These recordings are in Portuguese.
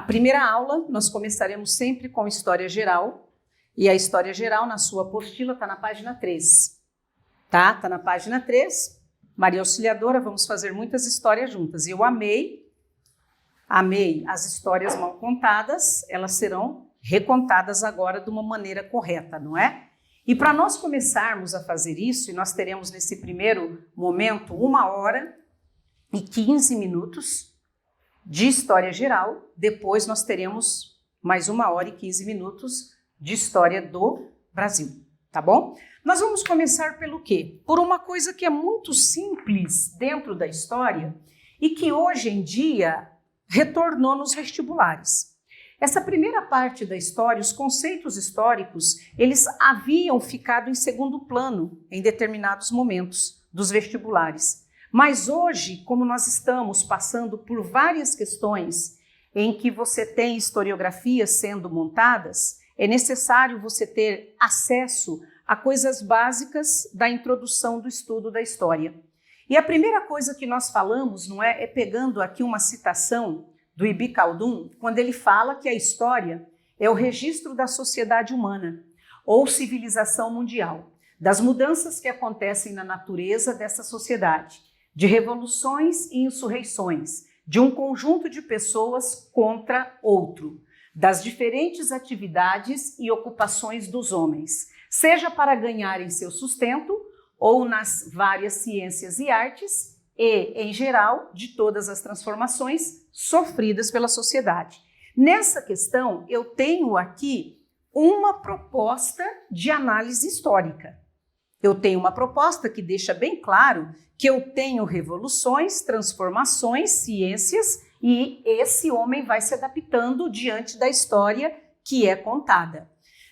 primeira aula nós começaremos sempre com História Geral, e a História Geral na sua apostila está na página 3. Tá? Está na página 3. Maria Auxiliadora, vamos fazer muitas histórias juntas. Eu amei as histórias mal contadas, elas serão recontadas agora de uma maneira correta, não é? E para nós começarmos a fazer isso, e nós teremos nesse primeiro momento 1h15 de História Geral, depois nós teremos mais 1h15 de História do Brasil, tá bom? Nós vamos começar pelo quê? Por uma coisa que é muito simples dentro da história e que hoje em dia retornou nos vestibulares. Essa primeira parte da história, os conceitos históricos, eles haviam ficado em segundo plano em determinados momentos dos vestibulares. Mas hoje, como nós estamos passando por várias questões em que você tem historiografias sendo montadas, é necessário você ter acesso a coisas básicas da introdução do estudo da história. E a primeira coisa que nós falamos, não é pegando aqui uma citação do Ibn Khaldun, quando ele fala que a história é o registro da sociedade humana ou civilização mundial, das mudanças que acontecem na natureza dessa sociedade, de revoluções e insurreições, de um conjunto de pessoas contra outro, das diferentes atividades e ocupações dos homens, seja para ganharem seu sustento ou nas várias ciências e artes e, em geral, de todas as transformações sofridas pela sociedade. Nessa questão, eu tenho aqui uma proposta de análise histórica. Eu tenho uma proposta que deixa bem claro que eu tenho revoluções, transformações, ciências, e esse homem vai se adaptando diante da história que é contada.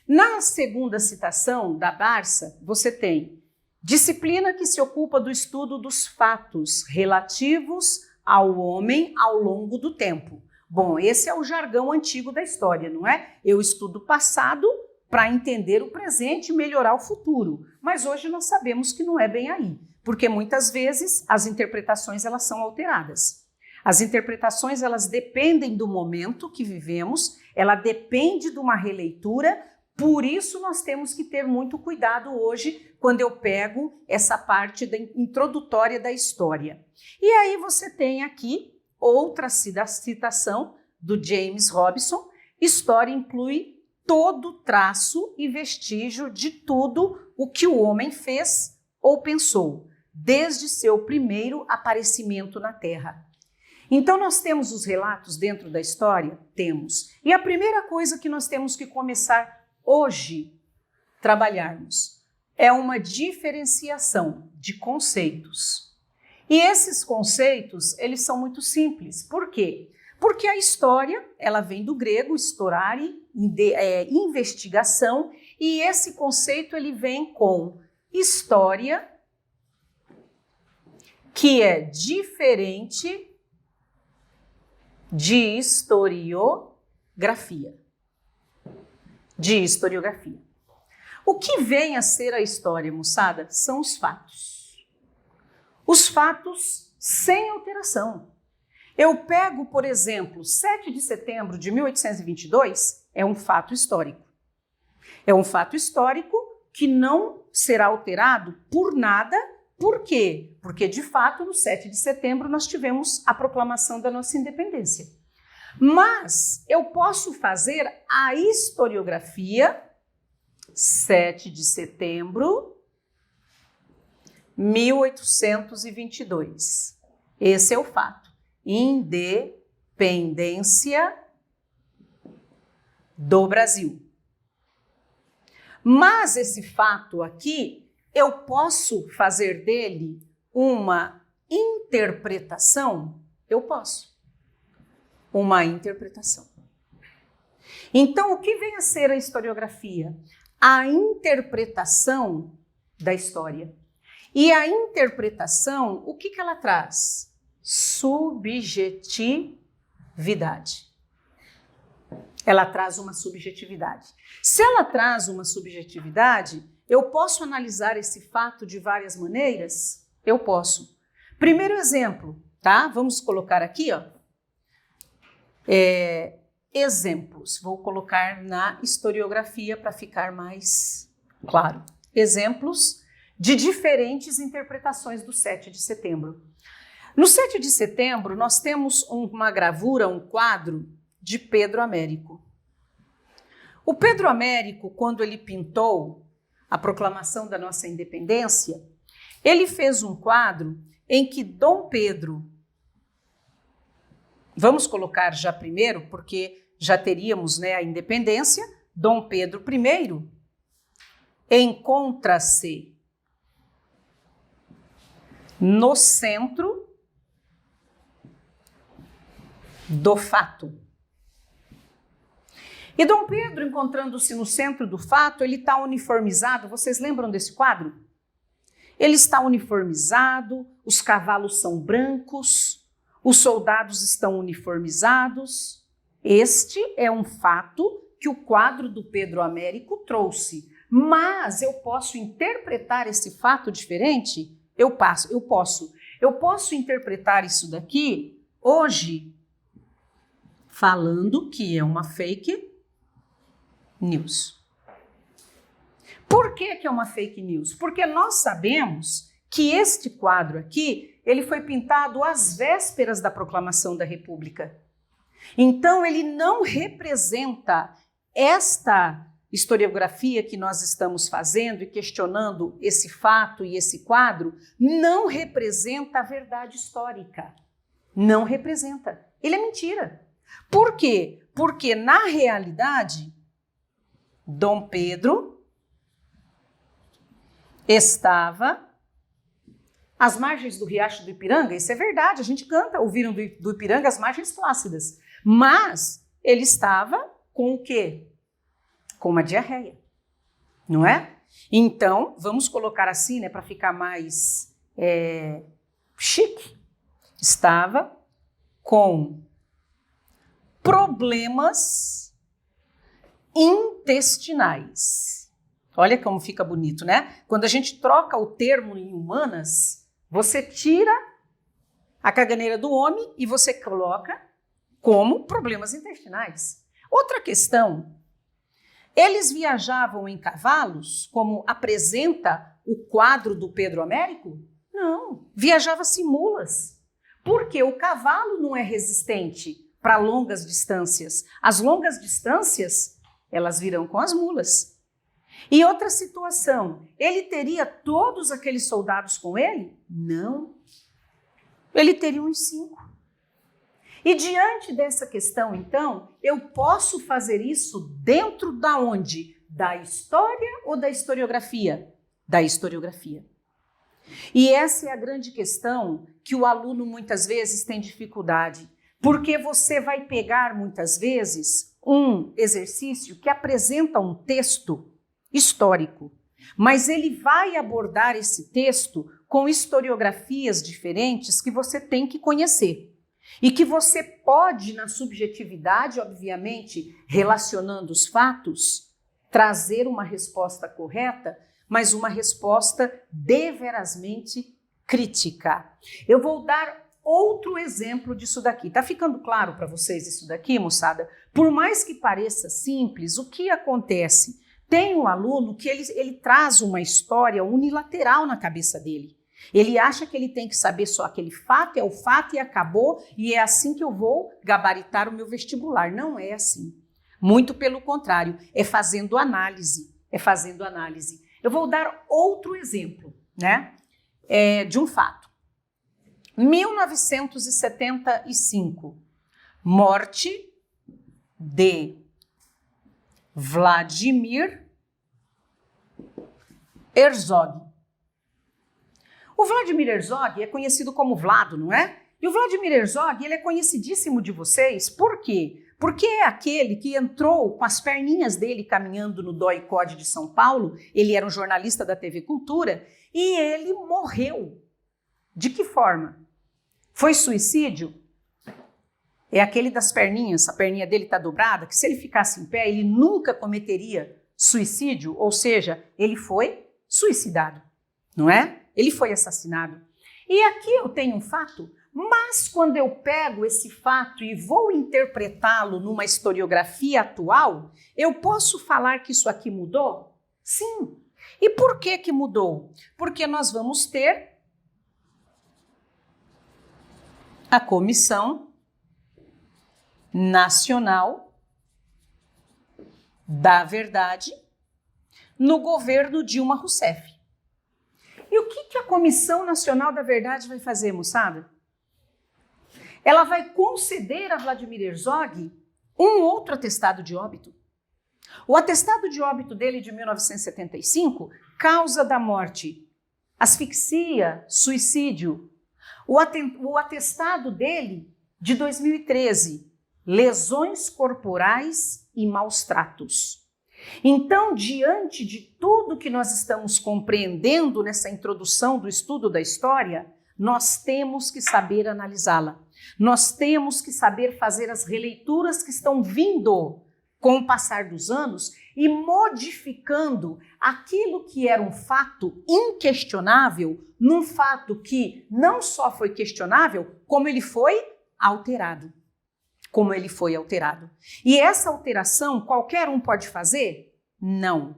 Na segunda citação da Barça, você tem disciplina que se ocupa do estudo dos fatos relativos ao homem ao longo do tempo. Bom, esse é o jargão antigo da história, não é? Eu estudo o passado para entender o presente e melhorar o futuro. Mas hoje nós sabemos que não é bem aí, porque muitas vezes as interpretações elas são alteradas. As interpretações elas dependem do momento que vivemos, ela depende de uma releitura. Por isso, nós temos que ter muito cuidado hoje quando eu pego essa parte introdutória da história. E aí você tem aqui outra citação do James Robson: história inclui todo traço e vestígio de tudo o que o homem fez ou pensou, desde seu primeiro aparecimento na Terra. Então, nós temos os relatos dentro da história? Temos. E a primeira coisa que nós temos que começar hoje trabalharmos é uma diferenciação de conceitos. E esses conceitos, eles são muito simples. Por quê? Porque a história, ela vem do grego storare, investigação, e esse conceito ele vem com história, que é diferente de historiografia. O que vem a ser a história, moçada, são os fatos. Os fatos sem alteração. Eu pego, por exemplo, 7 de setembro de 1822, é um fato histórico. É um fato histórico que não será alterado por nada. Por quê? Porque, de fato, no 7 de setembro nós tivemos a proclamação da nossa independência. Mas eu posso fazer a historiografia 7 de setembro, 1822. Esse é o fato. Independência do Brasil. Mas esse fato aqui, eu posso fazer dele uma interpretação? Eu posso. Uma interpretação. Então, o que vem a ser a historiografia? A interpretação da história. E a interpretação, o que ela traz? Subjetividade. Ela traz uma subjetividade. Se ela traz uma subjetividade, eu posso analisar esse fato de várias maneiras? Eu posso. Primeiro exemplo, tá? Vamos colocar aqui, ó. exemplos. Vou colocar na historiografia para ficar mais claro. Exemplos de diferentes interpretações do 7 de setembro. No 7 de setembro, nós temos uma gravura, um quadro de Pedro Américo. O Pedro Américo, quando ele pintou a proclamação da nossa independência, ele fez um quadro em que Dom Pedro, vamos colocar já primeiro, porque já teríamos, né, a independência, Dom Pedro I encontra-se no centro do fato. E Dom Pedro, encontrando-se no centro do fato, ele está uniformizado. Vocês lembram desse quadro? Ele está uniformizado, os cavalos são brancos, os soldados estão uniformizados. Este é um fato que o quadro do Pedro Américo trouxe. Mas eu posso interpretar esse fato diferente? Eu posso interpretar isso daqui hoje falando que é uma fake news. Por que é uma fake news? Porque nós sabemos que este quadro aqui, ele foi pintado às vésperas da proclamação da República. Então, ele não representa esta historiografia que nós estamos fazendo e questionando esse fato e esse quadro, não representa a verdade histórica. Não representa. Ele é mentira. Por quê? Porque, na realidade, Dom Pedro estava às margens do Riacho do Ipiranga. Isso é verdade, a gente canta Ouviram do Ipiranga as margens plácidas. Mas ele estava com o quê? Com uma diarreia, não é? Então, vamos colocar assim, né, para ficar mais chique. Estava com problemas intestinais. Olha como fica bonito, né? Quando a gente troca o termo em humanas, você tira a caganeira do homem e você coloca como problemas intestinais. Outra questão, eles viajavam em cavalos, como apresenta o quadro do Pedro Américo? Não, viajava-se mulas. Porque o cavalo não é resistente para longas distâncias. As longas distâncias, elas virão com as mulas. E outra situação, ele teria todos aqueles soldados com ele? Não. Ele teria uns 5. E diante dessa questão, então, eu posso fazer isso dentro da onde? Da história ou da historiografia? Da historiografia. E essa é a grande questão que o aluno muitas vezes tem dificuldade, porque você vai pegar muitas vezes um exercício que apresenta um texto histórico, mas ele vai abordar esse texto com historiografias diferentes que você tem que conhecer. E que você pode, na subjetividade, obviamente, relacionando os fatos, trazer uma resposta correta, mas uma resposta deverazmente crítica. Eu vou dar outro exemplo disso daqui. Tá ficando claro para vocês isso daqui, moçada? Por mais que pareça simples, o que acontece? Tem um aluno que ele traz uma história unilateral na cabeça dele. Ele acha que ele tem que saber só aquele fato, é o fato e acabou, e é assim que eu vou gabaritar o meu vestibular. Não é assim. Muito pelo contrário, é fazendo análise. Eu vou dar outro exemplo, né, de um fato. 1975, morte de Vladimir Herzog. O Vladimir Herzog é conhecido como Vlado, não é? E o Vladimir Herzog, ele é conhecidíssimo de vocês. Por quê? Porque é aquele que entrou com as perninhas dele caminhando no DOI-CODE de São Paulo. Ele era um jornalista da TV Cultura e ele morreu. De que forma? Foi suicídio? É aquele das perninhas, a perninha dele está dobrada, que se ele ficasse em pé, ele nunca cometeria suicídio, ou seja, ele foi suicidado, não é? Ele foi assassinado. E aqui eu tenho um fato, mas quando eu pego esse fato e vou interpretá-lo numa historiografia atual, eu posso falar que isso aqui mudou? Sim. E por que que mudou? Porque nós vamos ter a Comissão Nacional da Verdade no governo Dilma Rousseff. E o que a Comissão Nacional da Verdade vai fazer, moçada? Ela vai conceder a Vladimir Herzog um outro atestado de óbito. O atestado de óbito dele de 1975, causa da morte, asfixia, suicídio. O atestado dele de 2013, lesões corporais e maus tratos. Então, diante de tudo que nós estamos compreendendo nessa introdução do estudo da história, nós temos que saber analisá-la. Nós temos que saber fazer as releituras que estão vindo com o passar dos anos e modificando aquilo que era um fato inquestionável num fato que não só foi questionável, como ele foi alterado. E essa alteração qualquer um pode fazer? Não.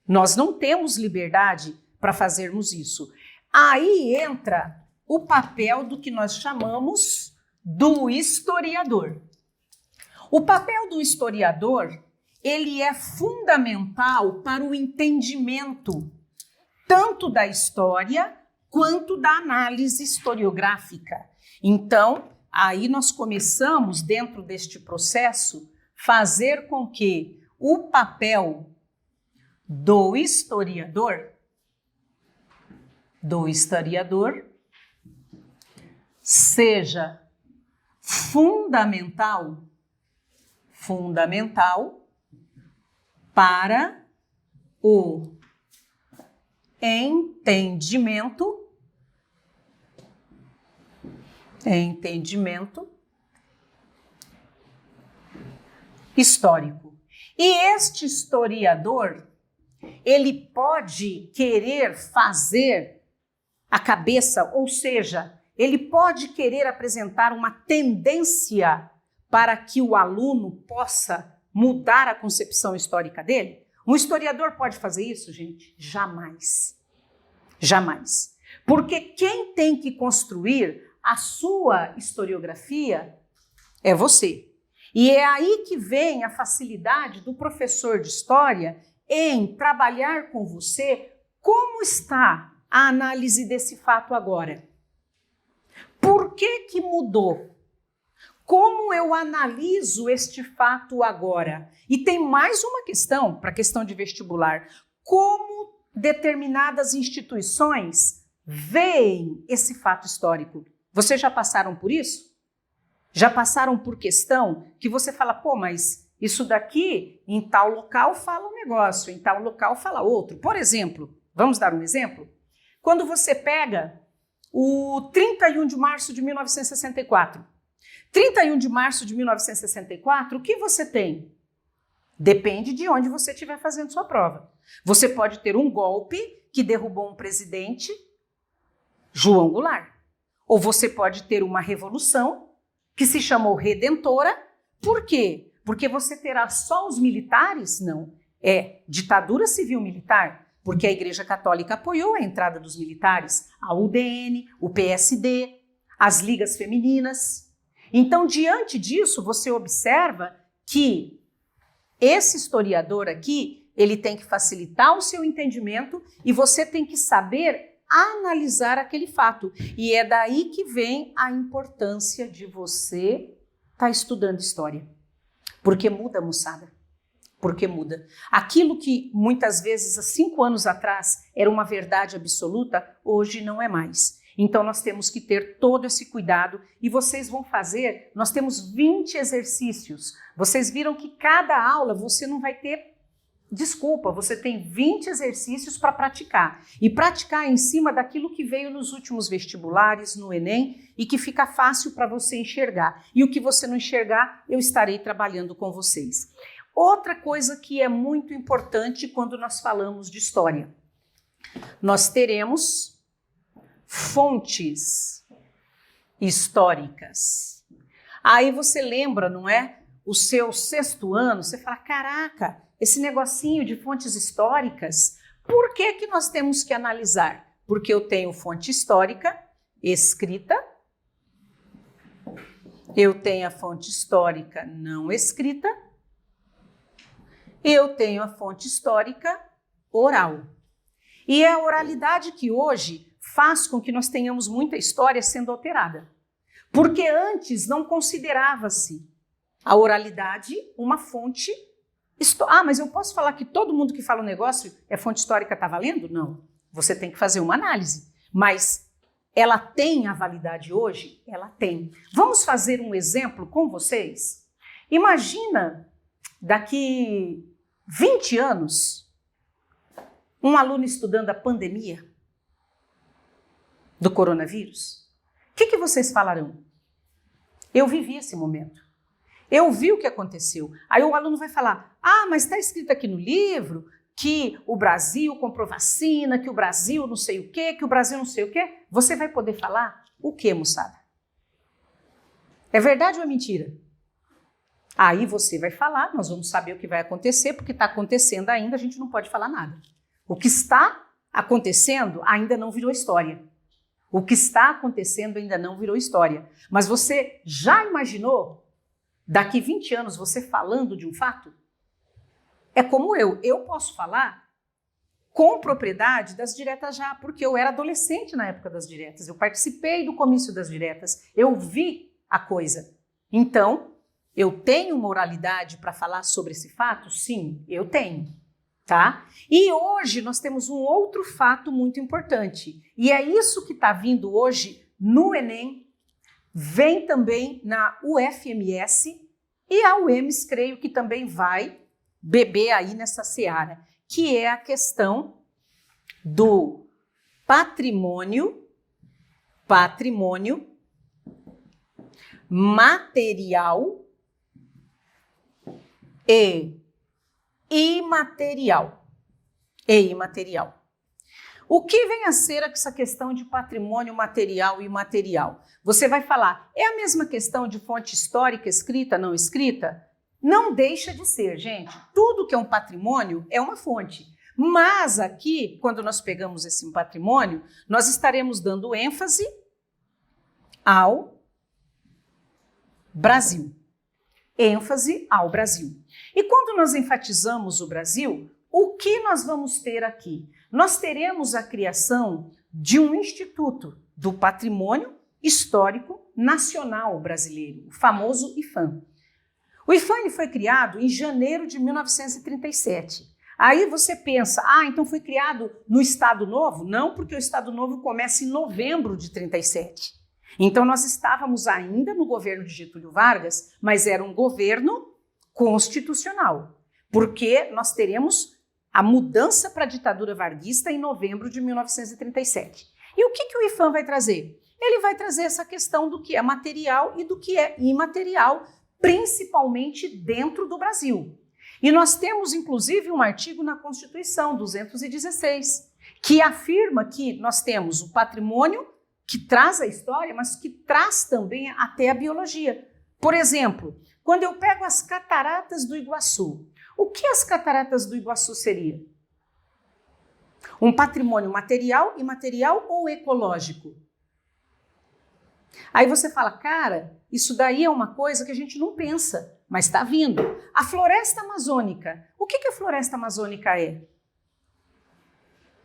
Nós não temos liberdade para fazermos isso. Aí entra o papel do que nós chamamos do historiador. O papel do historiador, ele é fundamental para o entendimento tanto da história quanto da análise historiográfica. Então, aí nós começamos, dentro deste processo, fazer com que o papel do historiador seja fundamental para o entendimento histórico. E este historiador, ele pode querer fazer a cabeça, ou seja, ele pode querer apresentar uma tendência para que o aluno possa mudar a concepção histórica dele? Um historiador pode fazer isso, gente? Jamais. Jamais. Porque quem tem que construir a sua historiografia é você. E é aí que vem a facilidade do professor de história em trabalhar com você como está a análise desse fato agora. Por que mudou? Como eu analiso este fato agora? E tem mais uma questão, para a questão de vestibular. Como determinadas instituições veem esse fato histórico? Vocês já passaram por isso? Já passaram por questão que você fala, pô, mas isso daqui em tal local fala um negócio, em tal local fala outro. Por exemplo, vamos dar um exemplo? Quando você pega o 31 de março de 1964. 31 de março de 1964, o que você tem? Depende de onde você estiver fazendo sua prova. Você pode ter um golpe que derrubou um presidente, João Goulart. Ou você pode ter uma revolução que se chamou Redentora. Por quê? Porque você terá só os militares? Não. É ditadura civil-militar, porque a Igreja Católica apoiou a entrada dos militares, a UDN, o PSD, as ligas femininas. Então, diante disso, você observa que esse historiador aqui, ele tem que facilitar o seu entendimento e você tem que saber analisar aquele fato. E é daí que vem a importância de você estar estudando história. Porque muda, moçada. Porque muda. Aquilo que muitas vezes, há 5 anos atrás, era uma verdade absoluta, hoje não é mais. Então, nós temos que ter todo esse cuidado e vocês vão fazer, nós temos 20 exercícios. Vocês viram que cada aula você não vai ter desculpa, você tem 20 exercícios para praticar. E praticar em cima daquilo que veio nos últimos vestibulares, no Enem, e que fica fácil para você enxergar. E o que você não enxergar, eu estarei trabalhando com vocês. Outra coisa que é muito importante quando nós falamos de história. Nós teremos fontes históricas. Aí você lembra, não é? O seu sexto ano, você fala, caraca, esse negocinho de fontes históricas, por que que nós temos que analisar? Porque eu tenho fonte histórica escrita, eu tenho a fonte histórica não escrita, eu tenho a fonte histórica oral. E é a oralidade que hoje faz com que nós tenhamos muita história sendo alterada. Porque antes não considerava-se a oralidade uma fonte histórica. Ah, mas eu posso falar que todo mundo que fala um negócio é fonte histórica, está valendo? Não. Você tem que fazer uma análise. Mas ela tem a validade hoje? Ela tem. Vamos fazer um exemplo com vocês? Imagina daqui 20 anos, um aluno estudando a pandemia do coronavírus. O que vocês falarão? Eu vivi esse momento. Eu vi o que aconteceu. Aí o aluno vai falar, ah, mas está escrito aqui no livro que o Brasil comprou vacina, que o Brasil não sei o quê, que o Brasil não sei o quê. Você vai poder falar o quê, moçada? É verdade ou é mentira? Aí você vai falar, nós vamos saber o que vai acontecer, porque está acontecendo ainda, a gente não pode falar nada. O que está acontecendo ainda não virou história. O que está acontecendo ainda não virou história. Mas você já imaginou, daqui 20 anos, você falando de um fato? É como eu posso falar com propriedade das diretas já, porque eu era adolescente na época das diretas, eu participei do comício das diretas, eu vi a coisa. Então, eu tenho moralidade para falar sobre esse fato? Sim, eu tenho. Tá? E hoje nós temos um outro fato muito importante, e é isso que está vindo hoje no Enem, vem também na UFMS e a UEMS, creio que também vai beber aí nessa seara, que é a questão do patrimônio material e imaterial. O que vem a ser essa questão de patrimônio material e imaterial? Você vai falar, é a mesma questão de fonte histórica escrita, não escrita? Não deixa de ser, gente. Tudo que é um patrimônio é uma fonte. Mas aqui, quando nós pegamos esse patrimônio, nós estaremos dando ênfase ao Brasil. Ênfase ao Brasil. E quando nós enfatizamos o Brasil, o que nós vamos ter aqui? Nós teremos a criação de um Instituto do Patrimônio Histórico Nacional Brasileiro, o famoso IPHAN. O IPHAN foi criado em janeiro de 1937. Aí você pensa, então foi criado no Estado Novo? Não, porque o Estado Novo começa em novembro de 37. Então nós estávamos ainda no governo de Getúlio Vargas, mas era um governo constitucional, porque nós teremos a mudança para a ditadura varguista em novembro de 1937. E o que o IPHAN vai trazer? Ele vai trazer essa questão do que é material e do que é imaterial, principalmente dentro do Brasil. E nós temos, inclusive, um artigo na Constituição 216, que afirma que nós temos o patrimônio que traz a história, mas que traz também até a biologia. Por exemplo, quando eu pego as cataratas do Iguaçu, o que as cataratas do Iguaçu seria? Um patrimônio material, imaterial ou ecológico? Aí você fala, cara, isso daí é uma coisa que a gente não pensa, mas está vindo. A floresta amazônica, o que a floresta amazônica é?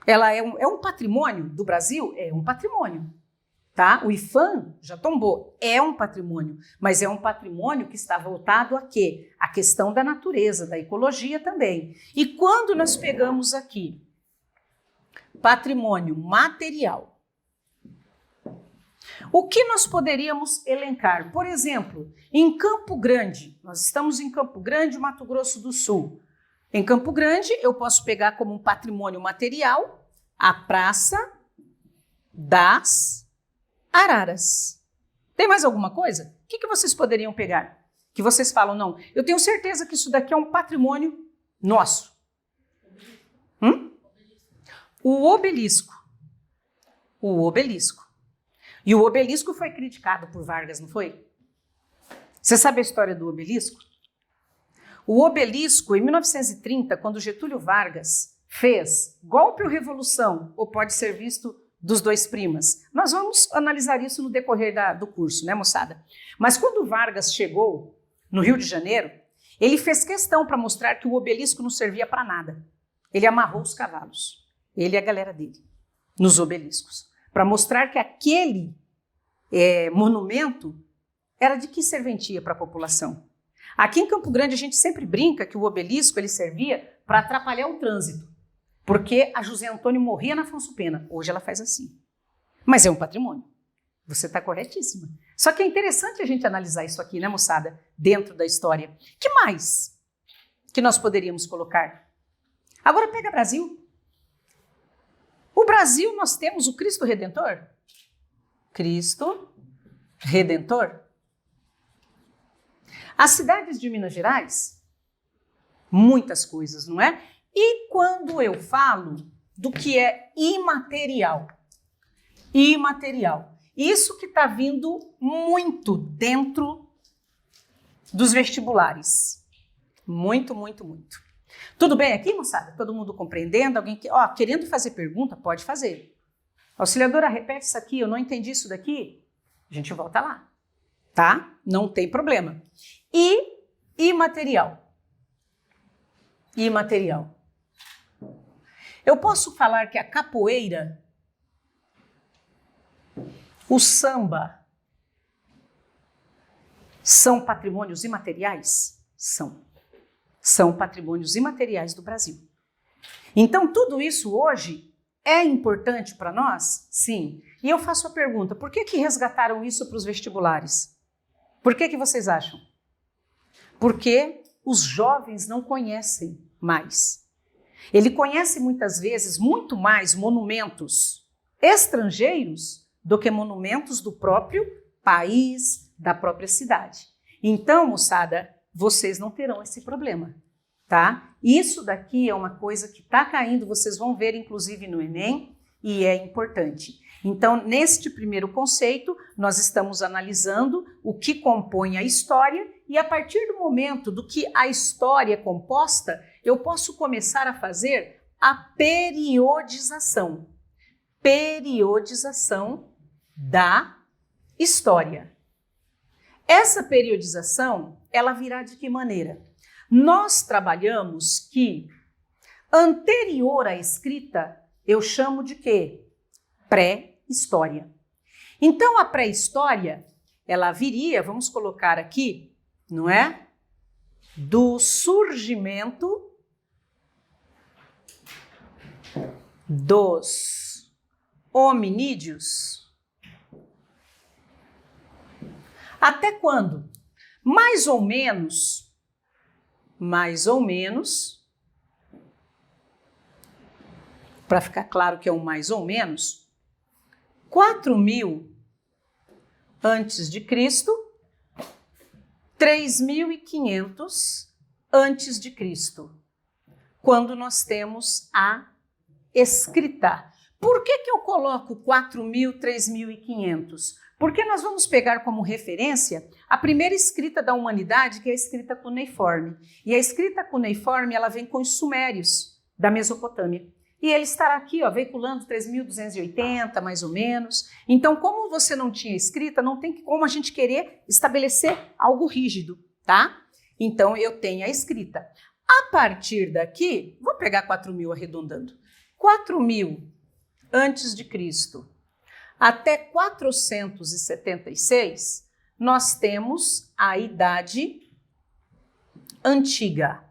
Ela é um patrimônio do Brasil? É um patrimônio. Tá? O IPHAN já tombou, é um patrimônio, mas é um patrimônio que está voltado a quê? A questão da natureza, da ecologia também. E quando nós pegamos aqui patrimônio material, o que nós poderíamos elencar? Por exemplo, em Campo Grande, nós estamos em Campo Grande, Mato Grosso do Sul. Em Campo Grande, eu posso pegar como um patrimônio material a Praça das Araras. Tem mais alguma coisa? O que vocês poderiam pegar? Que vocês falam, não, eu tenho certeza que isso daqui é um patrimônio nosso. O obelisco. O obelisco. E o obelisco foi criticado por Vargas, não foi? Você sabe a história do obelisco? O obelisco, em 1930, quando Getúlio Vargas fez golpe ou revolução, ou pode ser visto dos dois primas. Nós vamos analisar isso no decorrer do curso, né, moçada? Mas quando Vargas chegou no Rio de Janeiro, ele fez questão para mostrar que o obelisco não servia para nada. Ele amarrou os cavalos, ele e a galera dele, nos obeliscos, para mostrar que aquele monumento era de que serventia para a população. Aqui em Campo Grande a gente sempre brinca que o obelisco ele servia para atrapalhar o trânsito, porque a José Antônio morria na Afonso Pena. Hoje ela faz assim. Mas é um patrimônio. Você está corretíssima. Só que é interessante a gente analisar isso aqui, né, moçada? Dentro da história. Que mais que nós poderíamos colocar? Agora pega Brasil. O Brasil nós temos o Cristo Redentor. Cristo Redentor. As cidades de Minas Gerais, muitas coisas, não é? E quando eu falo do que é imaterial, isso que está vindo muito dentro dos vestibulares. Muito, muito, muito. Tudo bem aqui, moçada? Todo mundo compreendendo? Alguém querendo fazer pergunta? Pode fazer. Auxiliadora, repete isso aqui, eu não entendi isso daqui. A gente volta lá, tá? Não tem problema. E imaterial. Imaterial. Eu posso falar que a capoeira, o samba, são patrimônios imateriais? São. São patrimônios imateriais do Brasil. Então, tudo isso hoje é importante para nós? Sim. E eu faço a pergunta, por que resgataram isso para os vestibulares? Por que vocês acham? Porque os jovens não conhecem mais. Ele conhece muitas vezes muito mais monumentos estrangeiros do que monumentos do próprio país, da própria cidade. Então, moçada, vocês não terão esse problema, tá? Isso daqui é uma coisa que está caindo, vocês vão ver inclusive no Enem, e é importante. Então, neste primeiro conceito, nós estamos analisando o que compõe a história e a partir do momento do que a história é composta, eu posso começar a fazer a periodização. Periodização da história. Essa periodização, ela virá de que maneira? Nós trabalhamos que anterior à escrita, eu chamo de quê? Pré-história. Então, a pré-história, ela viria, vamos colocar aqui, não é? Do surgimento dos hominídeos. Até quando? Mais ou menos, para ficar claro que é um mais ou menos, 4.000 antes de Cristo, 3.500 antes de Cristo, quando nós temos a escrita. Por que eu coloco 4.000, 3.500? Porque nós vamos pegar como referência a primeira escrita da humanidade, que é a escrita cuneiforme. E a escrita cuneiforme, ela vem com os sumérios da Mesopotâmia. E ele estará aqui, ó, veiculando 3.280, mais ou menos. Então, como você não tinha escrita, não tem como a gente querer estabelecer algo rígido, tá? Então, eu tenho a escrita. A partir daqui, vou pegar 4.000 arredondando. 4.000 antes de Cristo até 476, nós temos a Idade Antiga.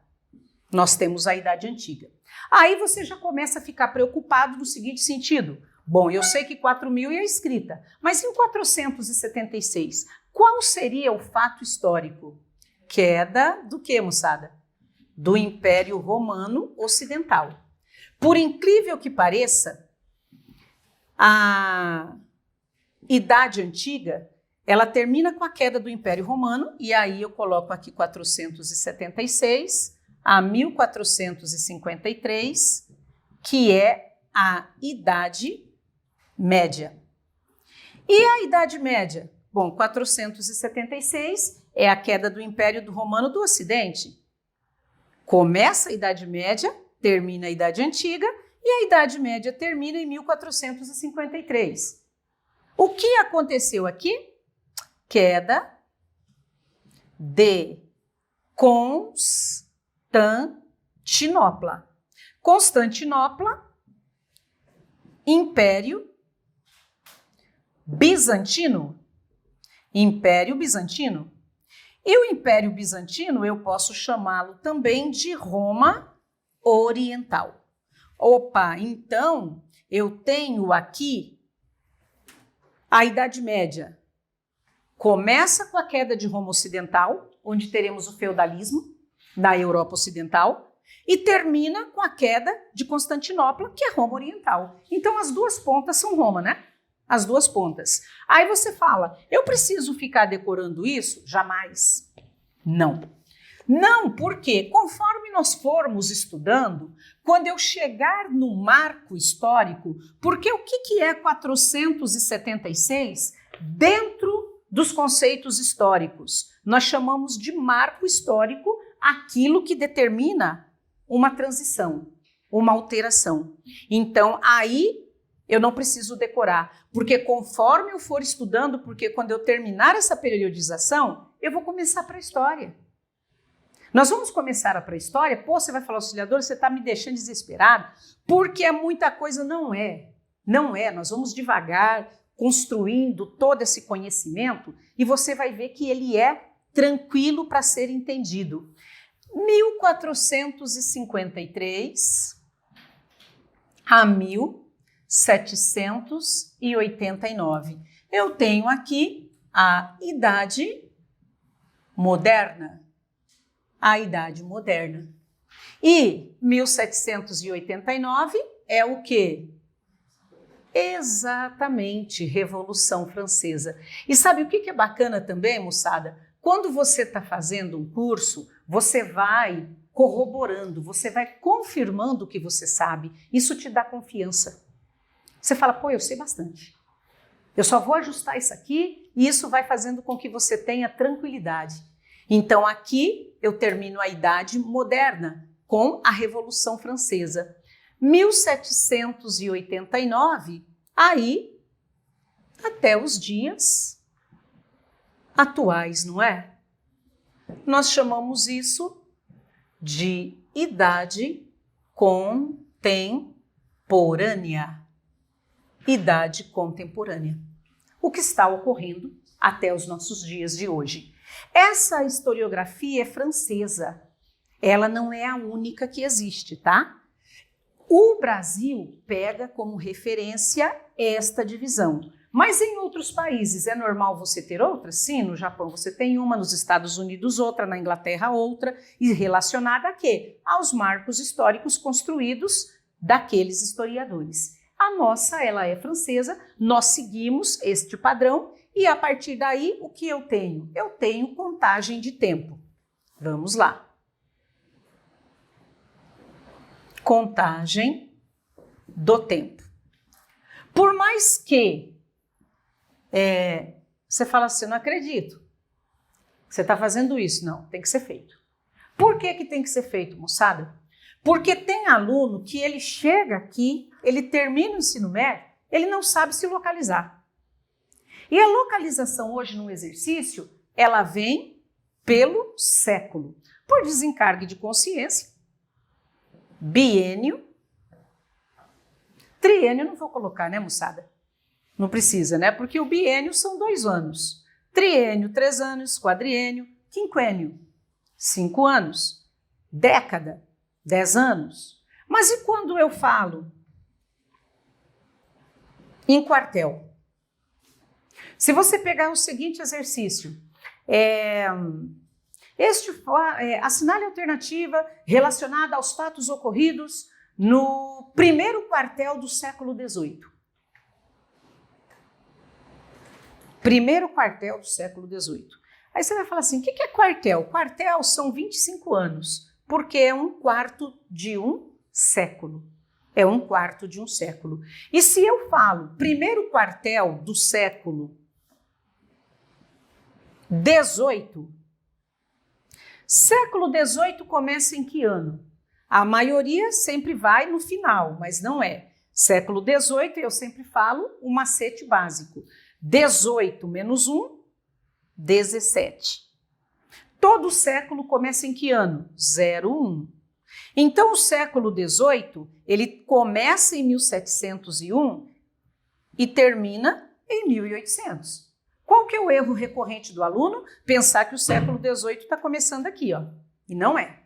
Nós temos a Idade Antiga. Aí você já começa a ficar preocupado no seguinte sentido. Bom, eu sei que 4.000 é a escrita, mas em 476, qual seria o fato histórico? Queda do quê, moçada? Do Império Romano Ocidental. Por incrível que pareça, a Idade Antiga, ela termina com a queda do Império Romano, e aí eu coloco aqui 476 a 1453, que é a Idade média. E a Idade Média? Bom, 476 é a queda do Império Romano do Ocidente. Começa a Idade Média, termina a Idade Antiga, e a Idade Média termina em 1453. O que aconteceu aqui? Queda de Constantinopla. Constantinopla, Império Bizantino. Império Bizantino. E o Império Bizantino eu posso chamá-lo também de Roma Oriental. Opa, então eu tenho aqui a Idade Média. Começa com a queda de Roma Ocidental, onde teremos o feudalismo na Europa Ocidental, e termina com a queda de Constantinopla, que é Roma Oriental. Então as duas pontas são Roma, né? As duas pontas. Aí você fala, eu preciso ficar decorando isso? Jamais. Não. Não, porque conforme nós formos estudando, quando eu chegar no marco histórico, porque o que é 476 dentro dos conceitos históricos? Nós chamamos de marco histórico aquilo que determina uma transição, uma alteração. Então, aí eu não preciso decorar, porque conforme eu for estudando, porque quando eu terminar essa periodização, eu vou começar a pré-história. Nós vamos começar a pré-história, pô, você vai falar, auxiliador, você está me deixando desesperado, porque é muita coisa, não é, nós vamos devagar, construindo todo esse conhecimento, e você vai ver que ele é tranquilo para ser entendido. 1453 a 1789. Eu tenho aqui a Idade Moderna. A Idade Moderna. E 1789 é o quê? Exatamente, Revolução Francesa. E sabe o que é bacana também, moçada? Quando você está fazendo um curso, você vai corroborando, você vai confirmando o que você sabe. Isso te dá confiança. Você fala, pô, eu sei bastante. Eu só vou ajustar isso aqui e isso vai fazendo com que você tenha tranquilidade. Então, aqui eu termino a Idade Moderna com a Revolução Francesa. 1789, aí até os dias atuais, não é? Nós chamamos isso de Idade Contemporânea. Idade Contemporânea. O que está ocorrendo até os nossos dias de hoje. Essa historiografia é francesa. Ela não é a única que existe, tá? O Brasil pega como referência esta divisão. Mas em outros países é normal você ter outra? Sim, no Japão você tem uma, nos Estados Unidos outra, na Inglaterra outra, e relacionada a quê? Aos marcos históricos construídos daqueles historiadores. A nossa, ela é francesa, nós seguimos este padrão e a partir daí, o que eu tenho? Eu tenho contagem de tempo. Vamos lá. Contagem do tempo. Por mais que você fala assim, eu não acredito. Você está fazendo isso? Não, tem que ser feito. Por que tem que ser feito, moçada? Porque tem aluno que ele chega aqui, ele termina o ensino médio, ele não sabe se localizar. E a localização hoje no exercício, ela vem pelo século. Por desencargue de consciência, biênio, triênio não vou colocar, né, moçada? Não precisa, né? Porque o biênio são 2 anos. Triênio, 3 anos. Quadriênio, quinquênio, 5 anos. Década, 10 anos. Mas e quando eu falo em quartel? Se você pegar o seguinte exercício, assinale a alternativa relacionada aos fatos ocorridos no primeiro quartel do século XVIII. Primeiro quartel do século XVIII. Aí você vai falar assim, o que é quartel? Quartel são 25 anos, porque é 1/4 de um século. É 1/4 de um século. E se eu falo primeiro quartel do século 18, século 18 começa em que ano? A maioria sempre vai no final, mas não é. Século 18, eu sempre falo o macete básico. 18 menos 1, 17. Todo século começa em que ano? 01. Então, o século 18, ele começa em 1701 e termina em 1800. Qual que é o erro recorrente do aluno? Pensar que o século 18 está começando aqui, ó. E não é.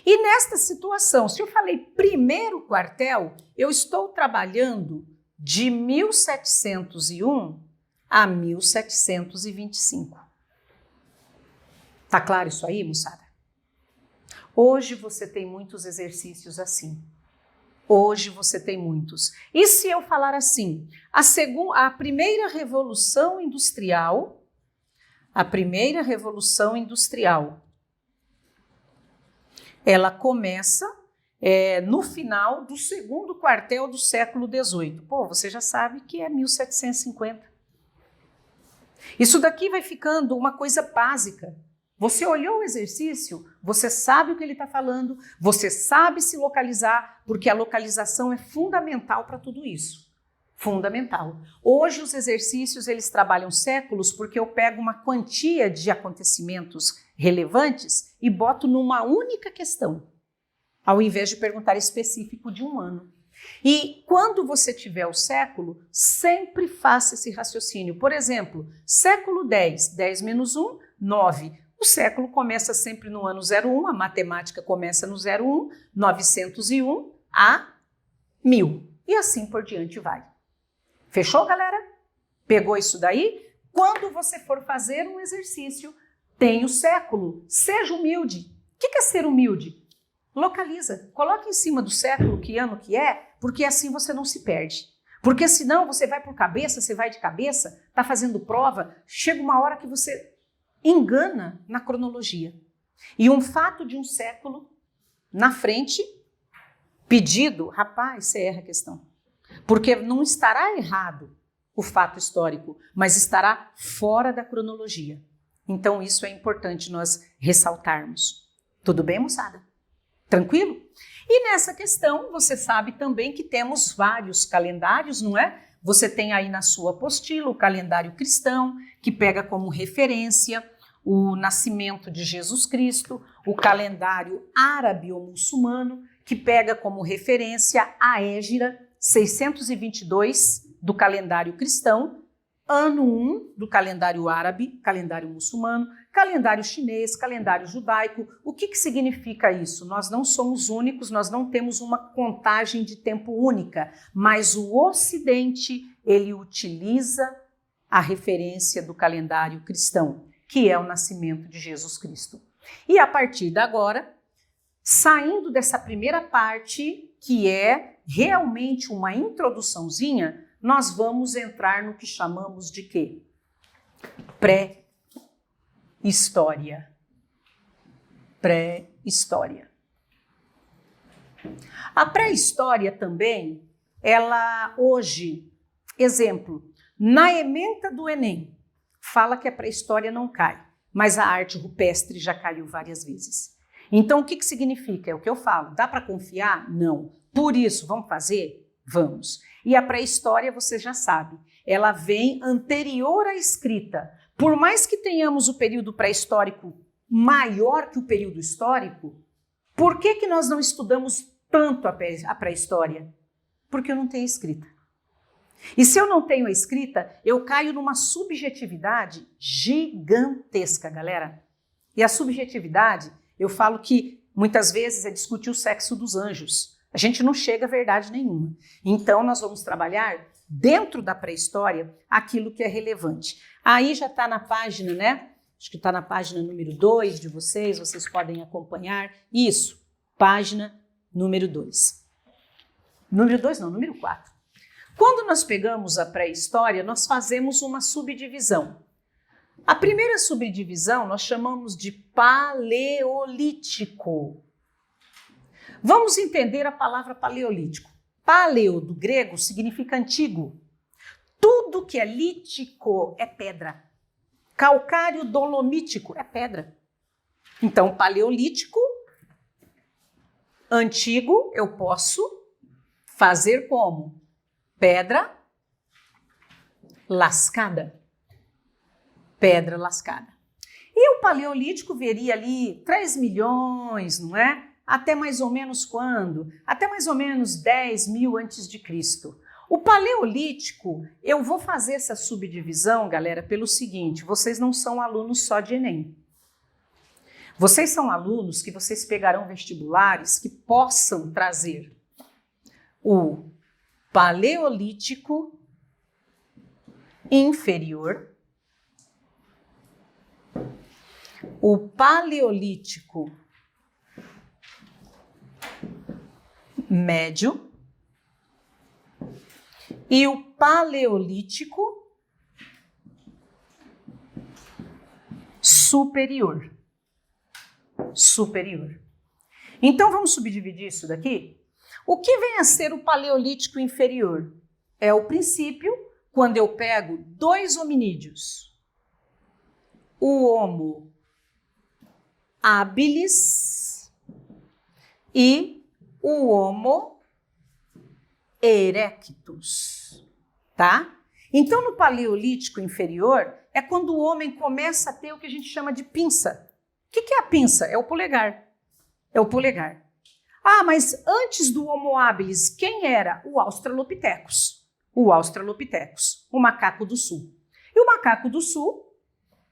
E nesta situação, se eu falei primeiro quartel, eu estou trabalhando de 1701 a 1725. Tá claro isso aí, moçada? Hoje você tem muitos exercícios assim. Hoje você tem muitos. E se eu falar assim, a primeira revolução industrial, ela começa no final do segundo quartel do século XVIII. Pô, você já sabe que é 1750. Isso daqui vai ficando uma coisa básica. Você olhou o exercício, você sabe o que ele está falando, você sabe se localizar, porque a localização é fundamental para tudo isso. Fundamental. Hoje os exercícios eles trabalham séculos porque eu pego uma quantia de acontecimentos relevantes e boto numa única questão, ao invés de perguntar específico de um ano. E quando você tiver o século, sempre faça esse raciocínio. Por exemplo, século 10, 10 menos 1, 9. O século começa sempre no ano 01, a matemática começa no 01, 901 a 1000. E assim por diante vai. Fechou, galera? Pegou isso daí? Quando você for fazer um exercício, tem o século. Seja humilde. O que é ser humilde? Localiza. Coloque em cima do século que ano que é, porque assim você não se perde. Porque senão você vai por cabeça, você vai de cabeça, está fazendo prova, chega uma hora que você engana na cronologia. E um fato de um século na frente, pedido, rapaz, você erra a questão. Porque não estará errado o fato histórico, mas estará fora da cronologia. Então isso é importante nós ressaltarmos. Tudo bem, moçada? Tranquilo? E nessa questão, você sabe também que temos vários calendários, não é? Você tem aí na sua apostila o calendário cristão, que pega como referência o nascimento de Jesus Cristo, o calendário árabe ou muçulmano, que pega como referência a Égira 622 do calendário cristão, ano 1 do calendário árabe, calendário muçulmano, calendário chinês, calendário judaico. O que significa isso? Nós não somos únicos, nós não temos uma contagem de tempo única, mas o Ocidente, ele utiliza a referência do calendário cristão, que é o nascimento de Jesus Cristo. E a partir de agora, saindo dessa primeira parte, que é realmente uma introduçãozinha, nós vamos entrar no que chamamos de quê? Pré-história. Pré-história. A pré-história também, ela hoje, exemplo, na ementa do Enem, fala que a pré-história não cai, mas a arte rupestre já caiu várias vezes. Então, o que significa? É o que eu falo. Dá para confiar? Não. Por isso, vamos fazer? Vamos. E a pré-história, você já sabe, ela vem anterior à escrita. Por mais que tenhamos o período pré-histórico maior que o período histórico, por que nós não estudamos tanto a pré-história? Porque eu não tenho escrita. E se eu não tenho a escrita, eu caio numa subjetividade gigantesca, galera. E a subjetividade, eu falo que muitas vezes é discutir o sexo dos anjos. A gente não chega a verdade nenhuma. Então, nós vamos trabalhar dentro da pré-história aquilo que é relevante. Aí já está na página, né? Acho que está na página número 2 de vocês podem acompanhar. Isso, página número 2. Número 2 não, número 4. Quando nós pegamos a pré-história, nós fazemos uma subdivisão. A primeira subdivisão nós chamamos de paleolítico. Vamos entender a palavra paleolítico. Paleo, do grego, significa antigo. Tudo que é lítico é pedra. Calcário dolomítico é pedra. Então, paleolítico, antigo, eu posso fazer como? Pedra lascada. Pedra lascada. E o paleolítico veria ali 3 milhões, não é? Até mais ou menos quando? Até mais ou menos 10 mil antes de Cristo. O paleolítico, eu vou fazer essa subdivisão, galera, pelo seguinte, vocês não são alunos só de Enem. Vocês são alunos que vocês pegarão vestibulares que possam trazer o paleolítico inferior, o paleolítico médio e o paleolítico superior. Então vamos subdividir isso daqui? O que vem a ser o paleolítico inferior? É o princípio quando eu pego 2 hominídeos, o Homo habilis e o Homo erectus, tá? Então, no paleolítico inferior, é quando o homem começa a ter o que a gente chama de pinça. O que é a pinça? É o polegar. É o polegar. Ah, mas antes do Homo habilis, quem era? O Australopithecus. O Australopithecus, o macaco do sul. E o macaco do sul,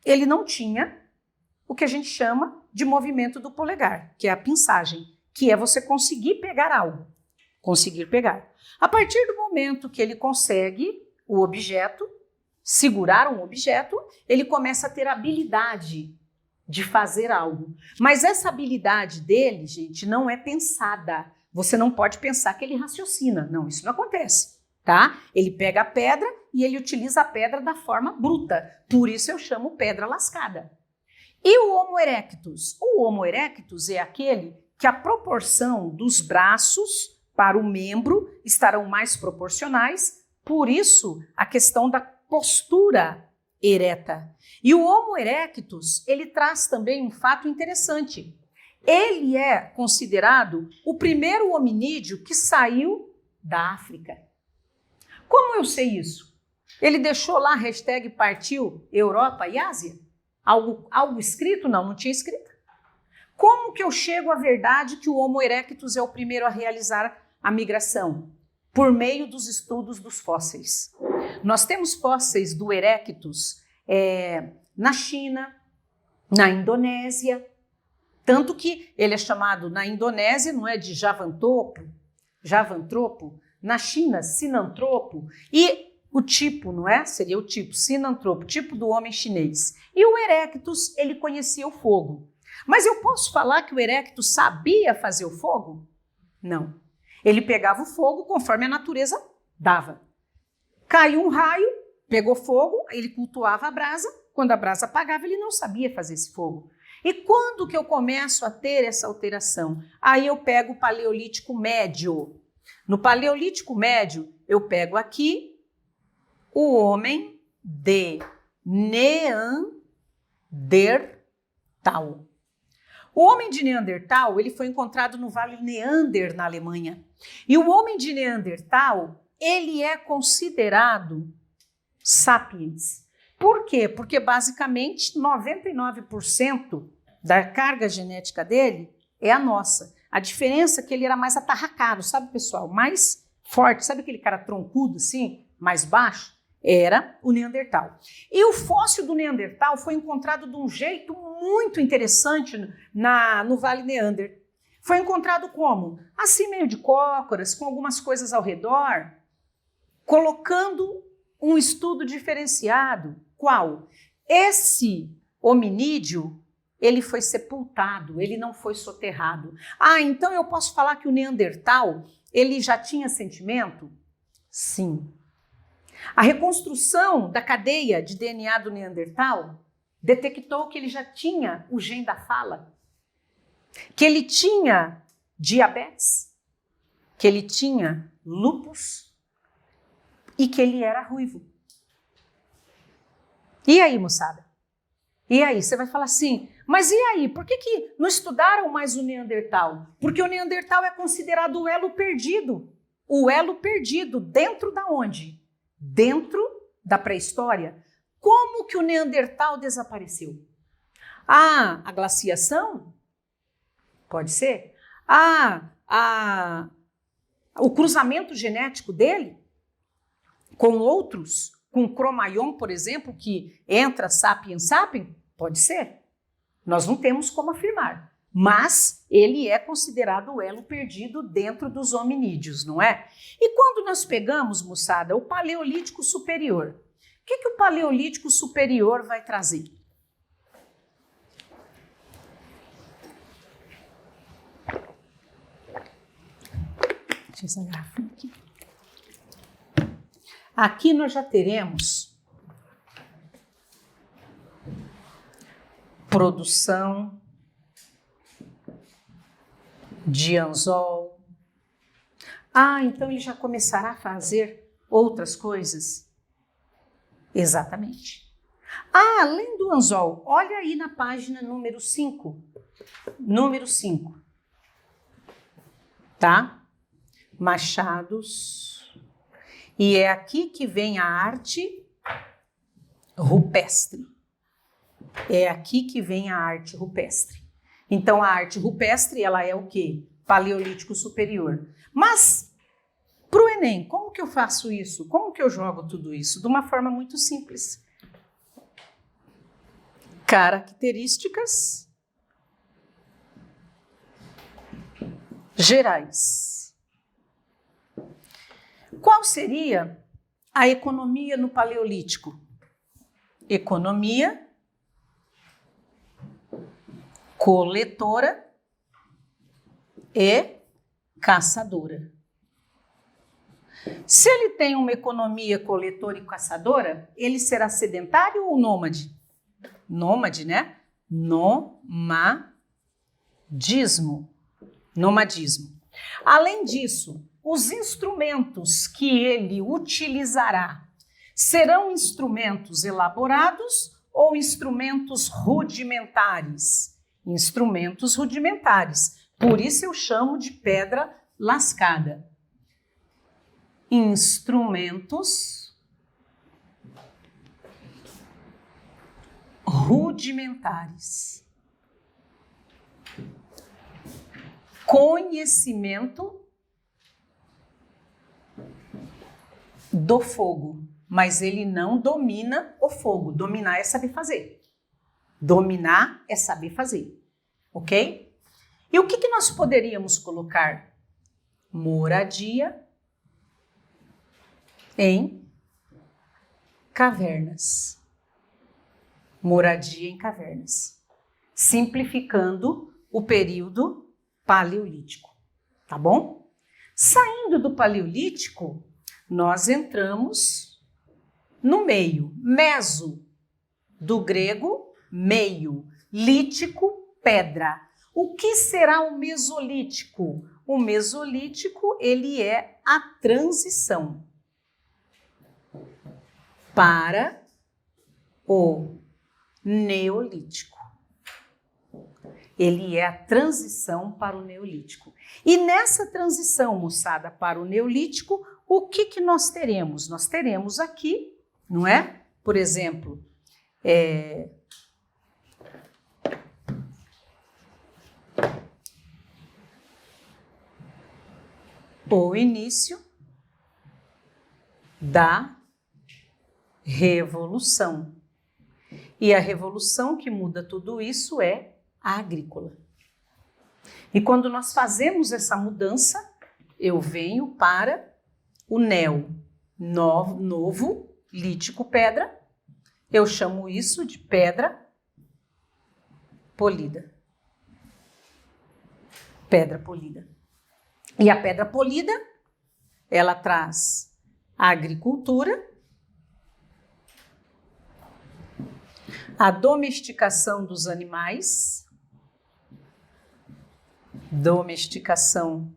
ele não tinha o que a gente chama de movimento do polegar, que é a pinçagem, que é você conseguir pegar algo. Conseguir pegar. A partir do momento que ele consegue o objeto, segurar um objeto, ele começa a ter habilidade de fazer algo. Mas essa habilidade dele, gente, não é pensada. Você não pode pensar que ele raciocina. Não, isso não acontece, tá? Ele pega a pedra e ele utiliza a pedra da forma bruta. Por isso eu chamo pedra lascada. E o Homo erectus? O Homo erectus é aquele que a proporção dos braços para o membro estarão mais proporcionais, por isso a questão da postura ereta. E o Homo erectus, ele traz também um fato interessante. Ele é considerado o primeiro hominídeo que saiu da África. Como eu sei isso? Ele deixou lá a hashtag partiu Europa e Ásia? Algo escrito? Não tinha escrito. Como que eu chego à verdade que o Homo erectus é o primeiro a realizar a migração? Por meio dos estudos dos fósseis. Nós temos fósseis do erectus na China, na Indonésia, tanto que ele é chamado na Indonésia, não é, de Javantropo, na China, Sinantropo, e o tipo, não é? Seria o tipo, Sinantropo, tipo do homem chinês. E o erectus, ele conhecia o fogo. Mas eu posso falar que o erectus sabia fazer o fogo? Não. Ele pegava o fogo conforme a natureza dava. Caiu um raio, pegou fogo, ele cultuava a brasa. Quando a brasa apagava, ele não sabia fazer esse fogo. E quando que eu começo a ter essa alteração? Aí eu pego o paleolítico médio. No paleolítico médio, eu pego aqui o homem de Neandertal. O homem de Neandertal, ele foi encontrado no Vale Neander, na Alemanha. E o homem de Neandertal, ele é considerado sapiens. Por quê? Porque basicamente 99% da carga genética dele é a nossa. A diferença é que ele era mais atarracado, sabe, pessoal? Mais forte, sabe aquele cara troncudo assim, mais baixo? Era o Neandertal. E o fóssil do Neandertal foi encontrado de um jeito muito interessante no Vale Neander. Foi encontrado como? Assim, meio de cócoras, com algumas coisas ao redor, colocando um estudo diferenciado. Qual? Esse hominídeo, ele foi sepultado, ele não foi soterrado. Ah, então eu posso falar que o Neandertal, ele já tinha sentimento? Sim. A reconstrução da cadeia de DNA do Neandertal detectou que ele já tinha o gene da fala, que ele tinha diabetes, que ele tinha lupus e que ele era ruivo. E aí, moçada? E aí? Você vai falar assim, mas e aí? Por que não estudaram mais o Neandertal? Porque o Neandertal é considerado o elo perdido. O elo perdido dentro da onde? Dentro da pré-história. Como que o Neandertal desapareceu? Ah, a glaciação? Pode ser. O cruzamento genético dele com outros, com o Cro-Magnon, por exemplo, que entra sapiens sapiens? Pode ser. Nós não temos como afirmar. Mas ele é considerado o elo perdido dentro dos hominídeos, não é? E quando nós pegamos, moçada, o Paleolítico Superior, o que o Paleolítico Superior vai trazer? Deixa essa garrafa aqui. Aqui nós já teremos produção de anzol. Então ele já começará a fazer outras coisas? Exatamente. Além do anzol, olha aí na página número 5. Número 5. Tá? Machados. E é aqui que vem a arte rupestre. É aqui que vem a arte rupestre. Então, a arte rupestre, ela é o quê? Paleolítico Superior. Mas, para o Enem, como que eu faço isso? Como que eu jogo tudo isso? De uma forma muito simples. Características gerais. Qual seria a economia no Paleolítico? Economia coletora e caçadora. Se ele tem uma economia coletora e caçadora, ele será sedentário ou nômade? Nômade, né? Nomadismo. Além disso, os instrumentos que ele utilizará serão instrumentos elaborados ou instrumentos rudimentares? Instrumentos rudimentares. Por isso eu chamo de pedra lascada. Instrumentos rudimentares. Conhecimento do fogo, mas ele não domina o fogo. Dominar é saber fazer. Dominar é saber fazer, ok? E o que nós poderíamos colocar? Moradia em cavernas. Moradia em cavernas. Simplificando o período paleolítico, tá bom? Saindo do paleolítico, nós entramos no meio. Meso, do grego, meio. Lítico, pedra. O que será o mesolítico? O mesolítico, ele é a transição para o neolítico. Ele é a transição para o neolítico. E nessa transição, moçada, para o neolítico, o que nós teremos? Nós teremos aqui, não é? Por exemplo, o início da revolução. E a revolução que muda tudo isso é a agrícola. E quando nós fazemos essa mudança, eu venho para o novo lítico pedra. Eu chamo isso de pedra polida. Pedra polida. E a pedra polida, ela traz a agricultura, a domesticação dos animais, domesticação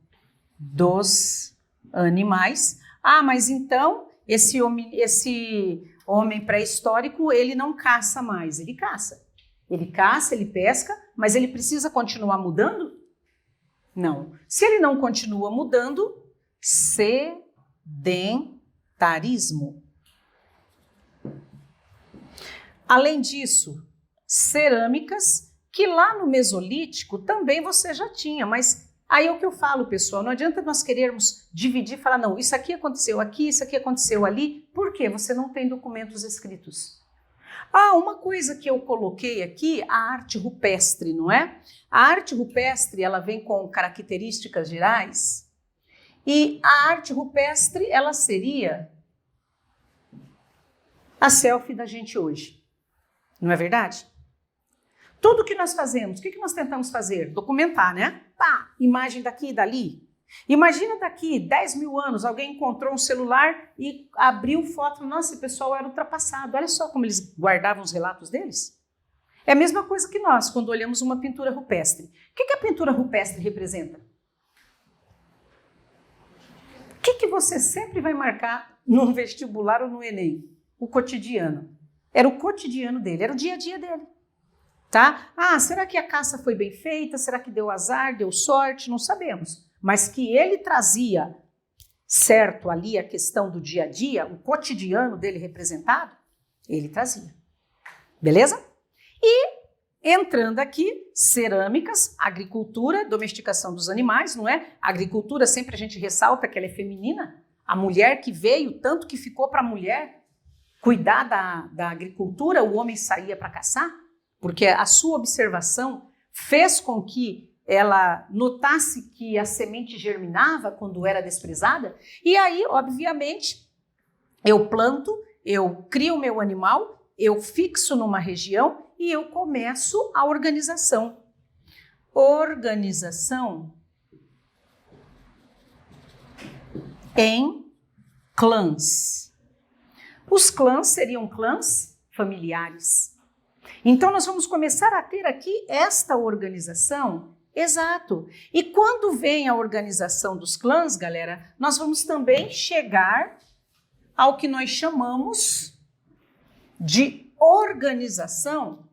dos animais. Ah, mas então esse homem pré-histórico, ele não caça mais, ele caça. Ele caça, ele pesca, mas ele precisa continuar mudando? Não. Se ele não continua mudando, sedentarismo. Além disso, cerâmicas, que lá no Mesolítico também você já tinha, mas aí é o que eu falo, pessoal, não adianta nós querermos dividir e falar, não, isso aqui aconteceu aqui, isso aqui aconteceu ali, por quê? Você não tem documentos escritos. Ah, uma coisa que eu coloquei aqui, a arte rupestre, não é? A arte rupestre, ela vem com características gerais, e a arte rupestre, ela seria a selfie da gente hoje, não é verdade? Tudo que nós fazemos, o que nós tentamos fazer? Documentar, né? Pá, imagem daqui e dali. Imagina daqui 10 mil anos, alguém encontrou um celular e abriu foto. Nossa, esse pessoal era ultrapassado. Olha só como eles guardavam os relatos deles. É a mesma coisa que nós, quando olhamos uma pintura rupestre. O que a pintura rupestre representa? O que você sempre vai marcar no vestibular ou no Enem? O cotidiano. Era o cotidiano dele, era o dia a dia dele. Tá? Ah, será que a caça foi bem feita? Será que deu azar, deu sorte? Não sabemos. Mas que ele trazia certo ali a questão do dia a dia, o cotidiano dele representado, ele trazia. Beleza? E entrando aqui, cerâmicas, agricultura, domesticação dos animais, não é? A agricultura sempre a gente ressalta que ela é feminina. A mulher que veio, tanto que ficou para a mulher cuidar da agricultura, o homem saía para caçar, porque a sua observação fez com que ela notasse que a semente germinava quando era desprezada, e aí, obviamente, eu planto, eu crio o meu animal, eu fixo numa região e eu começo a organização. Organização em clãs. Os clãs seriam clãs familiares. Então, nós vamos começar a ter aqui esta organização. Exato. E quando vem a organização dos clãs, galera, nós vamos também chegar ao que nós chamamos de organização.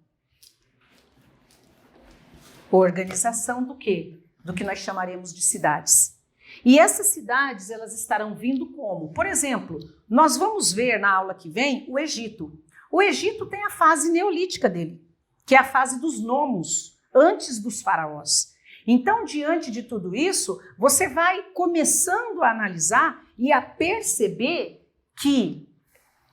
Organização do quê? Do que nós chamaremos de cidades. E essas cidades, elas estarão vindo como? Por exemplo, nós vamos ver na aula que vem o Egito. O Egito tem a fase neolítica dele, que é a fase dos nomos, antes dos faraós. Então, diante de tudo isso, você vai começando a analisar e a perceber que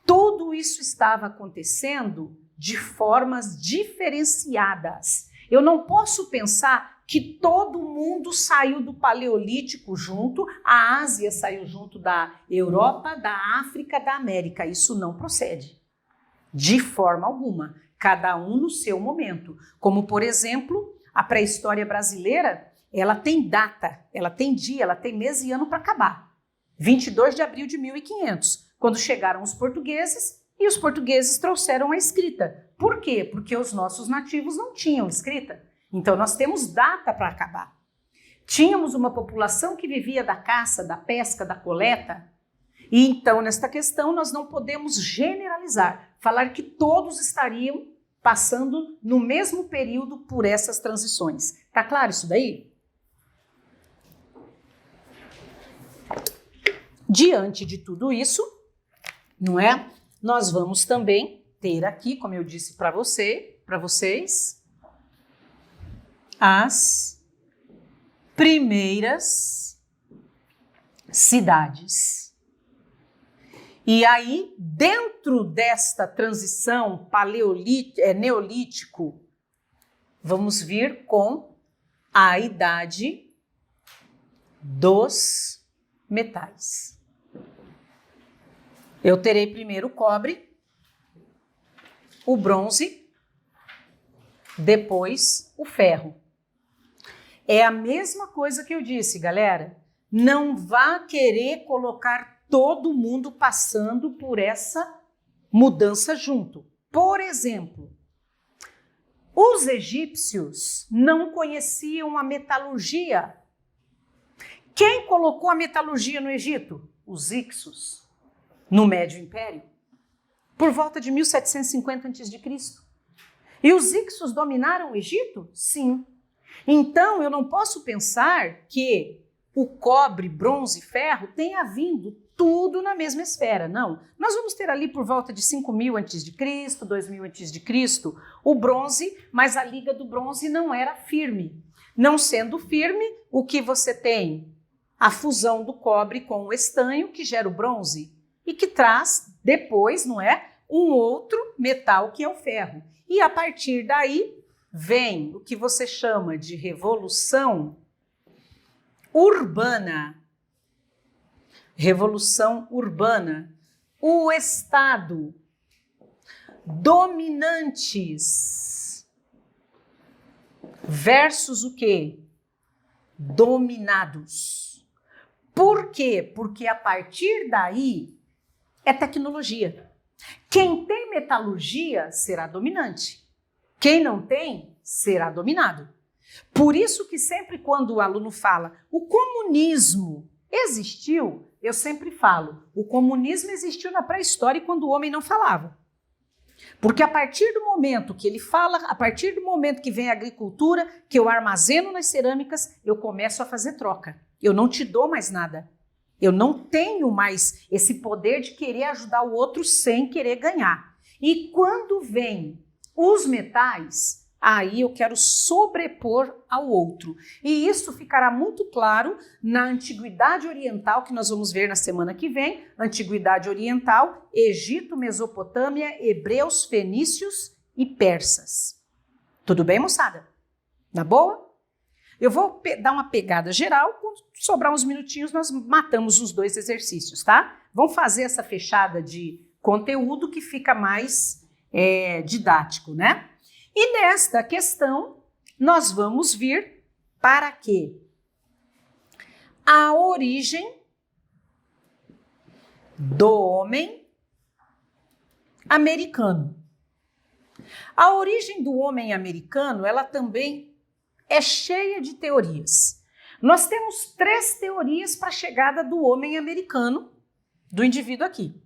tudo isso estava acontecendo de formas diferenciadas. Eu não posso pensar que todo mundo saiu do Paleolítico junto, a Ásia saiu junto da Europa, da África, da América. Isso não procede, de forma alguma. Cada um no seu momento. Como, por exemplo, a pré-história brasileira, ela tem data, ela tem dia, ela tem mês e ano para acabar. 22 de abril de 1500, quando chegaram os portugueses e os portugueses trouxeram a escrita. Por quê? Porque os nossos nativos não tinham escrita. Então, nós temos data para acabar. Tínhamos uma população que vivia da caça, da pesca, da coleta. E então, nesta questão, nós não podemos generalizar, falar que todos estariam passando no mesmo período por essas transições. Tá claro isso daí? Diante de tudo isso, não é? Nós vamos também ter aqui, como eu disse para vocês, as primeiras cidades. E aí, dentro desta transição neolítico, vamos vir com a idade dos metais. Eu terei primeiro o cobre, o bronze, depois o ferro. É a mesma coisa que eu disse, galera. Não vá querer colocar todo mundo passando por essa mudança junto. Por exemplo, os egípcios não conheciam a metalurgia. Quem colocou a metalurgia no Egito? Os Hicsos, no Médio Império, por volta de 1750 a.C. E os Hicsos dominaram o Egito? Sim. Então, eu não posso pensar que o cobre, bronze e ferro tenha vindo tudo na mesma esfera. Não. Nós vamos ter ali por volta de 5.000 a.C., 2.000 a.C., o bronze, mas a liga do bronze não era firme. Não sendo firme, o que você tem? A fusão do cobre com o estanho, que gera o bronze, e que traz depois, não é, um outro metal que é o ferro. E a partir daí vem o que você chama de revolução urbana. Revolução urbana. O Estado, dominantes versus o quê? Dominados. Por quê? Porque a partir daí é tecnologia. Quem tem metalurgia será dominante. Quem não tem, será dominado. Por isso que sempre quando o aluno fala, o comunismo existiu, eu sempre falo, o comunismo existiu na pré-história quando o homem não falava. Porque a partir do momento que ele fala, a partir do momento que vem a agricultura, que eu armazeno nas cerâmicas, eu começo a fazer troca. Eu não te dou mais nada. Eu não tenho mais esse poder de querer ajudar o outro sem querer ganhar. E quando vem os metais, aí eu quero sobrepor ao outro. E isso ficará muito claro na Antiguidade Oriental, que nós vamos ver na semana que vem. Antiguidade Oriental, Egito, Mesopotâmia, hebreus, fenícios e persas. Tudo bem, moçada? Na boa? Eu vou dar uma pegada geral, quando sobrar uns minutinhos nós matamos os dois exercícios, tá? Vamos fazer essa fechada de conteúdo que fica mais didático, né? E nesta questão, nós vamos vir para quê? A origem do homem americano. A origem do homem americano, ela também é cheia de teorias. Nós temos 3 teorias para a chegada do homem americano, do indivíduo aqui.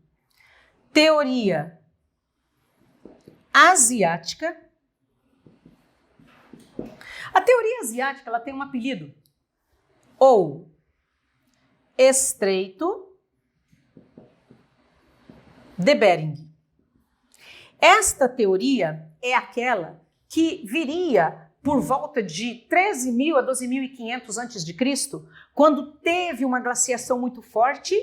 Teoria asiática. A teoria asiática, ela tem um apelido, ou Estreito de Bering. Esta teoria é aquela que viria por volta de 13.000 a 12.500 a.C., quando teve uma glaciação muito forte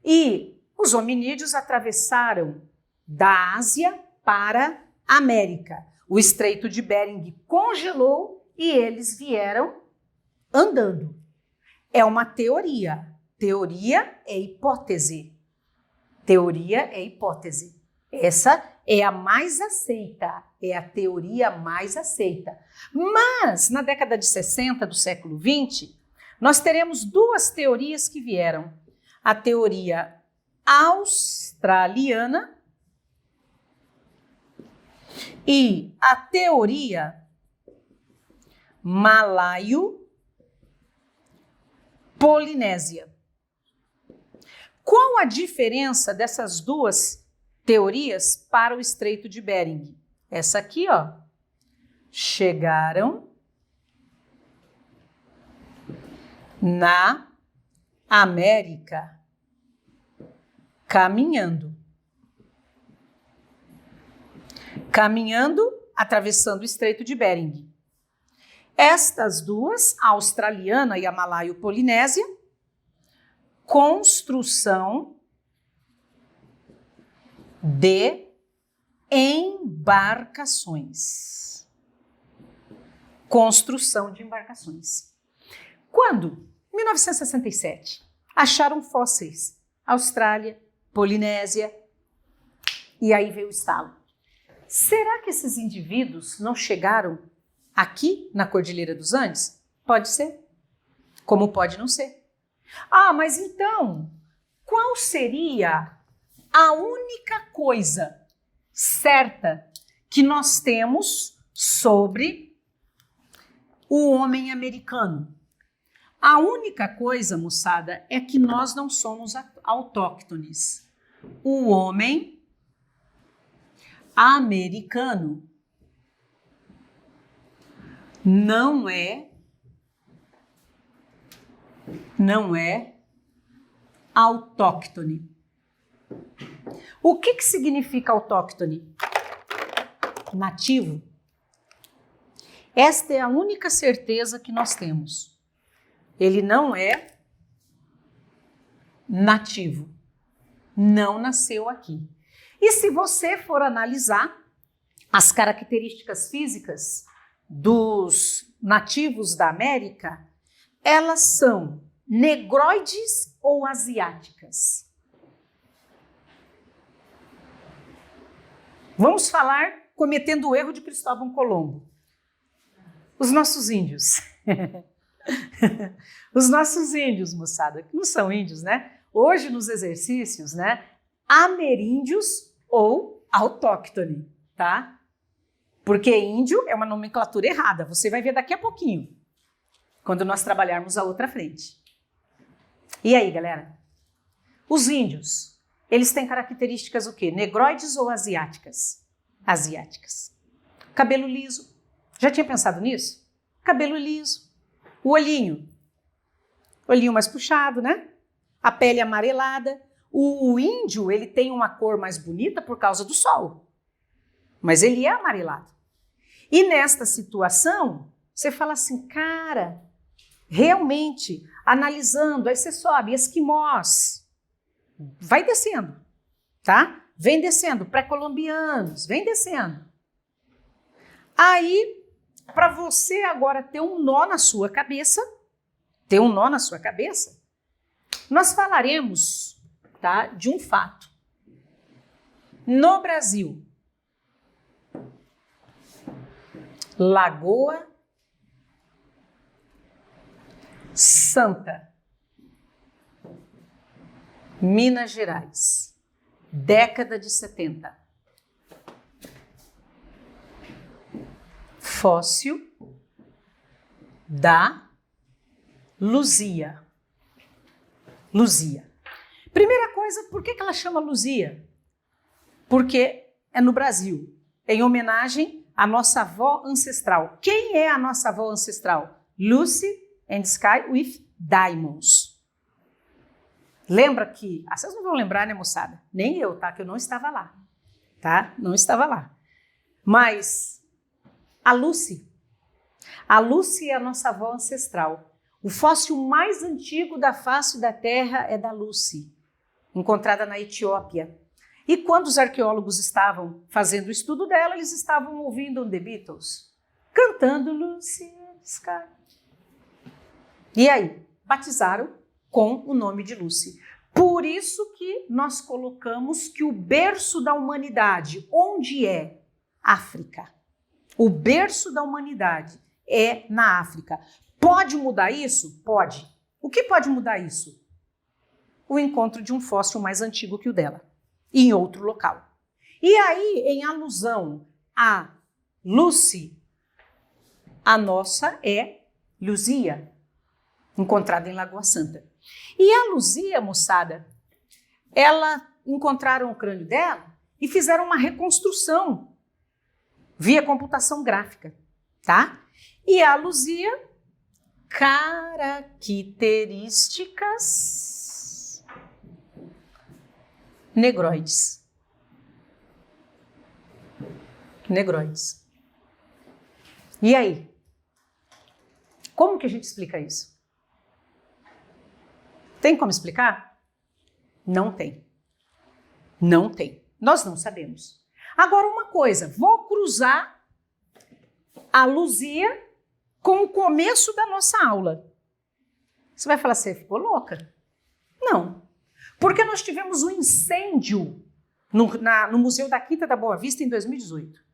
e os hominídeos atravessaram da Ásia para a América. O Estreito de Bering congelou e eles vieram andando. É uma teoria. Teoria é hipótese. Teoria é hipótese. Essa é a mais aceita, é a teoria mais aceita. Mas, na década de 60 do século XX, nós teremos 2 teorias que vieram. A teoria australiana e a teoria malaio-polinésia. Qual a diferença dessas 2 teorias para o Estreito de Bering? Essa aqui, ó. Chegaram na América caminhando. Caminhando, atravessando o Estreito de Bering. Estas 2, a australiana e a malaio-polinésia, construção de embarcações. Construção de embarcações. Quando? Em 1967, acharam fósseis. Austrália, Polinésia, e aí veio o estalo. Será que esses indivíduos não chegaram aqui na Cordilheira dos Andes? Pode ser, como pode não ser. Ah, mas então, qual seria a única coisa certa que nós temos sobre o homem americano? A única coisa, moçada, é que nós não somos autóctones. O homem americano não é autóctone. O que significa autóctone? Nativo. Esta é a única certeza que nós temos. Ele não é nativo. Não nasceu aqui. E se você for analisar as características físicas dos nativos da América, elas são negroides ou asiáticas. Vamos falar cometendo o erro de Cristóvão Colombo. Os nossos índios. Os nossos índios, moçada, que não são índios, né? Hoje nos exercícios, né? Ameríndios ou autóctone, tá? Porque índio é uma nomenclatura errada. Você vai ver daqui a pouquinho, quando nós trabalharmos a outra frente. E aí, galera? Os índios, eles têm características o quê? Negroides ou asiáticas? Asiáticas. Cabelo liso. Já tinha pensado nisso? Cabelo liso. O olhinho mais puxado, né? A pele amarelada. O índio, ele tem uma cor mais bonita por causa do sol. Mas ele é amarelado. E nesta situação, você fala assim, cara, realmente, analisando, aí você sobe, esquimós, vai descendo, tá? Vem descendo, pré-colombianos, vem descendo. Aí, para você agora ter um nó na sua cabeça, nós falaremos, tá, de um fato. No Brasil, Lagoa Santa, Minas Gerais, década de 70. Fóssil da Luzia. Luzia. Primeira coisa, por que ela chama Luzia? Porque é no Brasil, em homenagem à nossa avó ancestral. Quem é a nossa avó ancestral? Lucy and Sky with Diamonds. Lembra que... vocês não vão lembrar, né, moçada? Nem eu, tá? Que eu não estava lá. Tá? Não estava lá. Mas a Lucy é a nossa avó ancestral. O fóssil mais antigo da face da Terra é da Lucy, encontrada na Etiópia. E quando os arqueólogos estavam fazendo o estudo dela, eles estavam ouvindo The Beatles, cantando Lucy and Sky. E aí, batizaram com o nome de Lucy. Por isso que nós colocamos que o berço da humanidade, onde é? África. O berço da humanidade é na África. Pode mudar isso? Pode. O que pode mudar isso? O encontro de um fóssil mais antigo que o dela, em outro local. E aí, em alusão a Lucy, a nossa é Luzia, encontrada em Lagoa Santa. E a Luzia, moçada, encontraram o crânio dela e fizeram uma reconstrução via computação gráfica, tá? E a Luzia, características negroides. Negroides. E aí? Como que a gente explica isso? Tem como explicar? Não tem. Não tem. Nós não sabemos. Agora, uma coisa, vou cruzar a Luzia com o começo da nossa aula. Você vai falar, você ficou louca? Não. Porque nós tivemos um incêndio no Museu da Quinta da Boa Vista em 2018.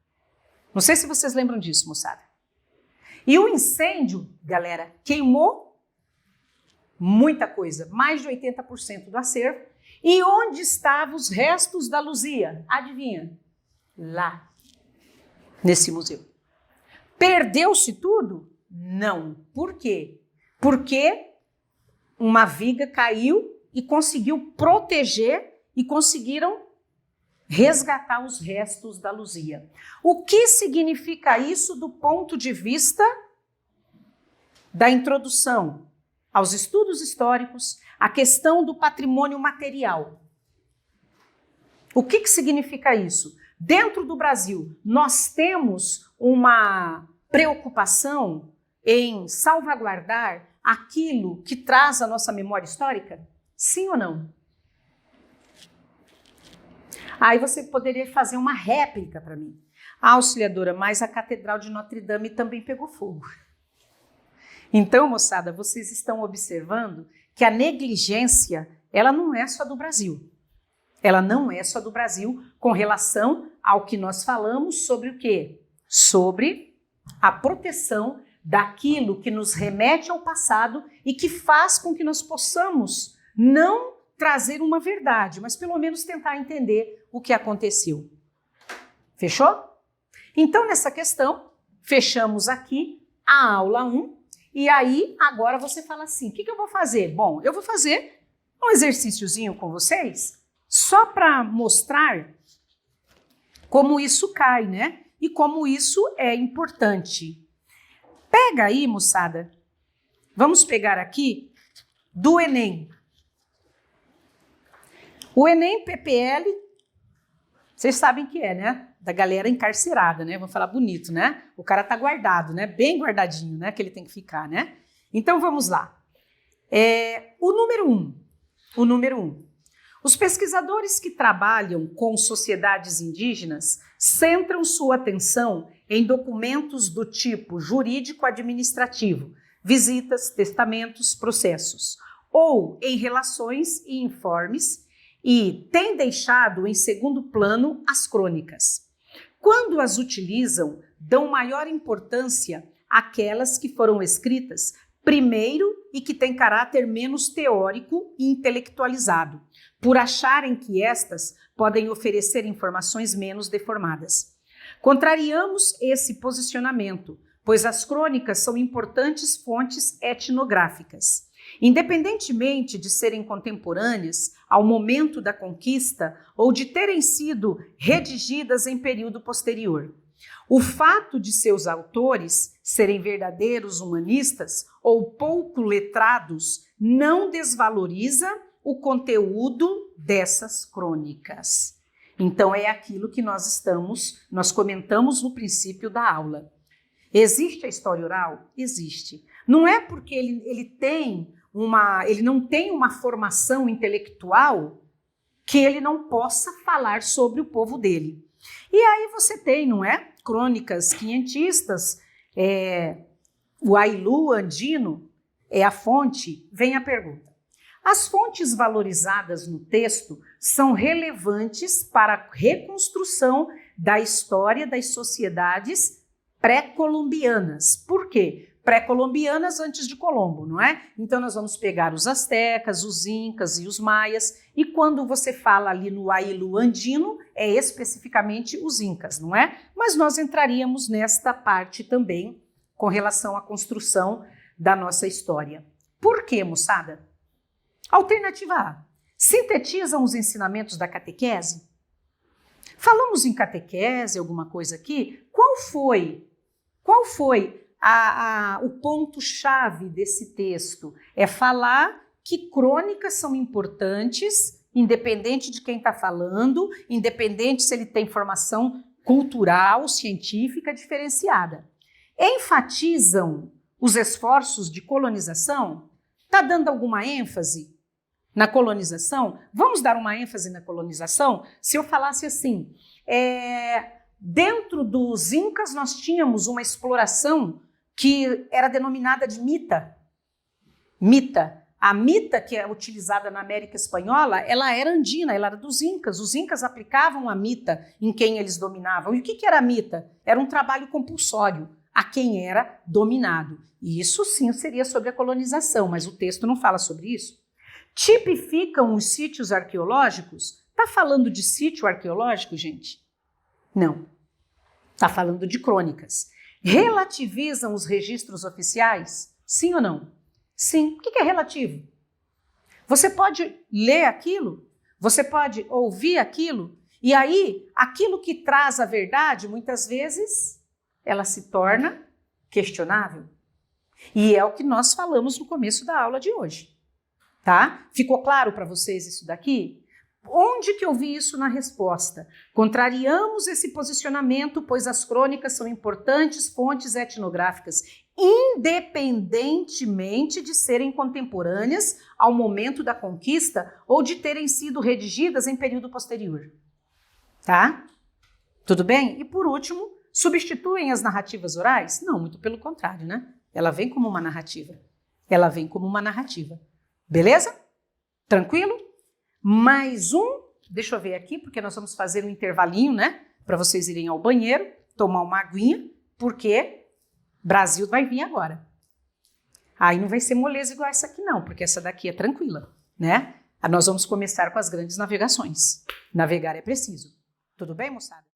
Não sei se vocês lembram disso, moçada. E o incêndio, galera, queimou muita coisa, mais de 80% do acervo. E onde estavam os restos da Luzia? Adivinha? Lá, nesse museu. Perdeu-se tudo? Não. Por quê? Porque uma viga caiu e conseguiu proteger e conseguiram resgatar os restos da Luzia. O que significa isso do ponto de vista da introdução aos estudos históricos, a questão do patrimônio material? O que significa isso? Dentro do Brasil, nós temos uma preocupação em salvaguardar aquilo que traz a nossa memória histórica? Sim ou não? Aí você poderia fazer uma réplica para mim. Auxiliadora, mas a Catedral de Notre Dame também pegou fogo. Então, moçada, vocês estão observando que a negligência, ela não é só do Brasil. Ela não é só do Brasil com relação ao que nós falamos sobre o quê? Sobre a proteção daquilo que nos remete ao passado e que faz com que nós possamos não trazer uma verdade, mas pelo menos tentar entender o que aconteceu. Fechou? Então, nessa questão, fechamos aqui a aula 1 e aí agora você fala assim, o que eu vou fazer? Bom, eu vou fazer um exercíciozinho com vocês só para mostrar como isso cai, né? E como isso é importante. Pega aí, moçada, vamos pegar aqui do Enem. O Enem PPL, vocês sabem que é, né? Da galera encarcerada, né? Vamos falar bonito, né? O cara tá guardado, né? Bem guardadinho, né? Que ele tem que ficar, né? Então vamos lá. O número 1. Os pesquisadores que trabalham com sociedades indígenas centram sua atenção em documentos do tipo jurídico-administrativo, visitas, testamentos, processos, ou em relações e informes, e têm deixado em segundo plano as crônicas. Quando as utilizam, dão maior importância àquelas que foram escritas primeiro e que têm caráter menos teórico e intelectualizado, por acharem que estas podem oferecer informações menos deformadas. Contrariamos esse posicionamento, pois as crônicas são importantes fontes etnográficas. Independentemente de serem contemporâneas ao momento da conquista ou de terem sido redigidas em período posterior. O fato de seus autores serem verdadeiros humanistas ou pouco letrados não desvaloriza o conteúdo dessas crônicas. Então é aquilo que nós comentamos no princípio da aula. Existe a história oral? Existe. Não é porque ele não tem uma formação intelectual que ele não possa falar sobre o povo dele. E aí você tem, não é? Crônicas quinhentistas, o Ailu andino é a fonte. Vem a pergunta. As fontes valorizadas no texto são relevantes para a reconstrução da história das sociedades pré-colombianas. Por quê? Pré-colombianas antes de Colombo, não é? Então nós vamos pegar os astecas, os incas e os maias, e quando você fala ali no Ailu andino, é especificamente os incas, não é? Mas nós entraríamos nesta parte também com relação à construção da nossa história. Por quê, moçada? Alternativa A. Sintetizam os ensinamentos da catequese? Falamos em catequese, alguma coisa aqui? Qual foi o ponto-chave desse texto? É falar que crônicas são importantes, independente de quem está falando, independente se ele tem formação cultural, científica diferenciada. Enfatizam os esforços de colonização? Está dando alguma ênfase na colonização? Vamos dar uma ênfase na colonização? Se eu falasse assim, dentro dos incas nós tínhamos uma exploração que era denominada de mita. Mita. A mita que é utilizada na América Espanhola, ela era andina, ela era dos incas. Os incas aplicavam a mita em quem eles dominavam. E o que era a mita? Era um trabalho compulsório a quem era dominado. E isso sim seria sobre a colonização, mas o texto não fala sobre isso. Tipificam os sítios arqueológicos? Está falando de sítio arqueológico, gente? Não. Está falando de crônicas. Relativizam os registros oficiais? Sim ou não? Sim. O que é relativo? Você pode ler aquilo, você pode ouvir aquilo, e aí aquilo que traz a verdade, muitas vezes, ela se torna questionável. E é o que nós falamos no começo da aula de hoje, tá? Ficou claro para vocês isso daqui? Onde que eu vi isso na resposta? Contrariamos esse posicionamento, pois as crônicas são importantes fontes etnográficas, independentemente de serem contemporâneas ao momento da conquista ou de terem sido redigidas em período posterior. Tá? Tudo bem? E por último, substituem as narrativas orais? Não, muito pelo contrário, né? Ela vem como uma narrativa. Ela vem como uma narrativa. Beleza? Tranquilo? Mais um, deixa eu ver aqui, porque nós vamos fazer um intervalinho, né? Para vocês irem ao banheiro, tomar uma aguinha, porque Brasil vai vir agora. Aí não vai ser moleza igual essa aqui não, porque essa daqui é tranquila, né? Nós vamos começar com as grandes navegações. Navegar é preciso. Tudo bem, moçada?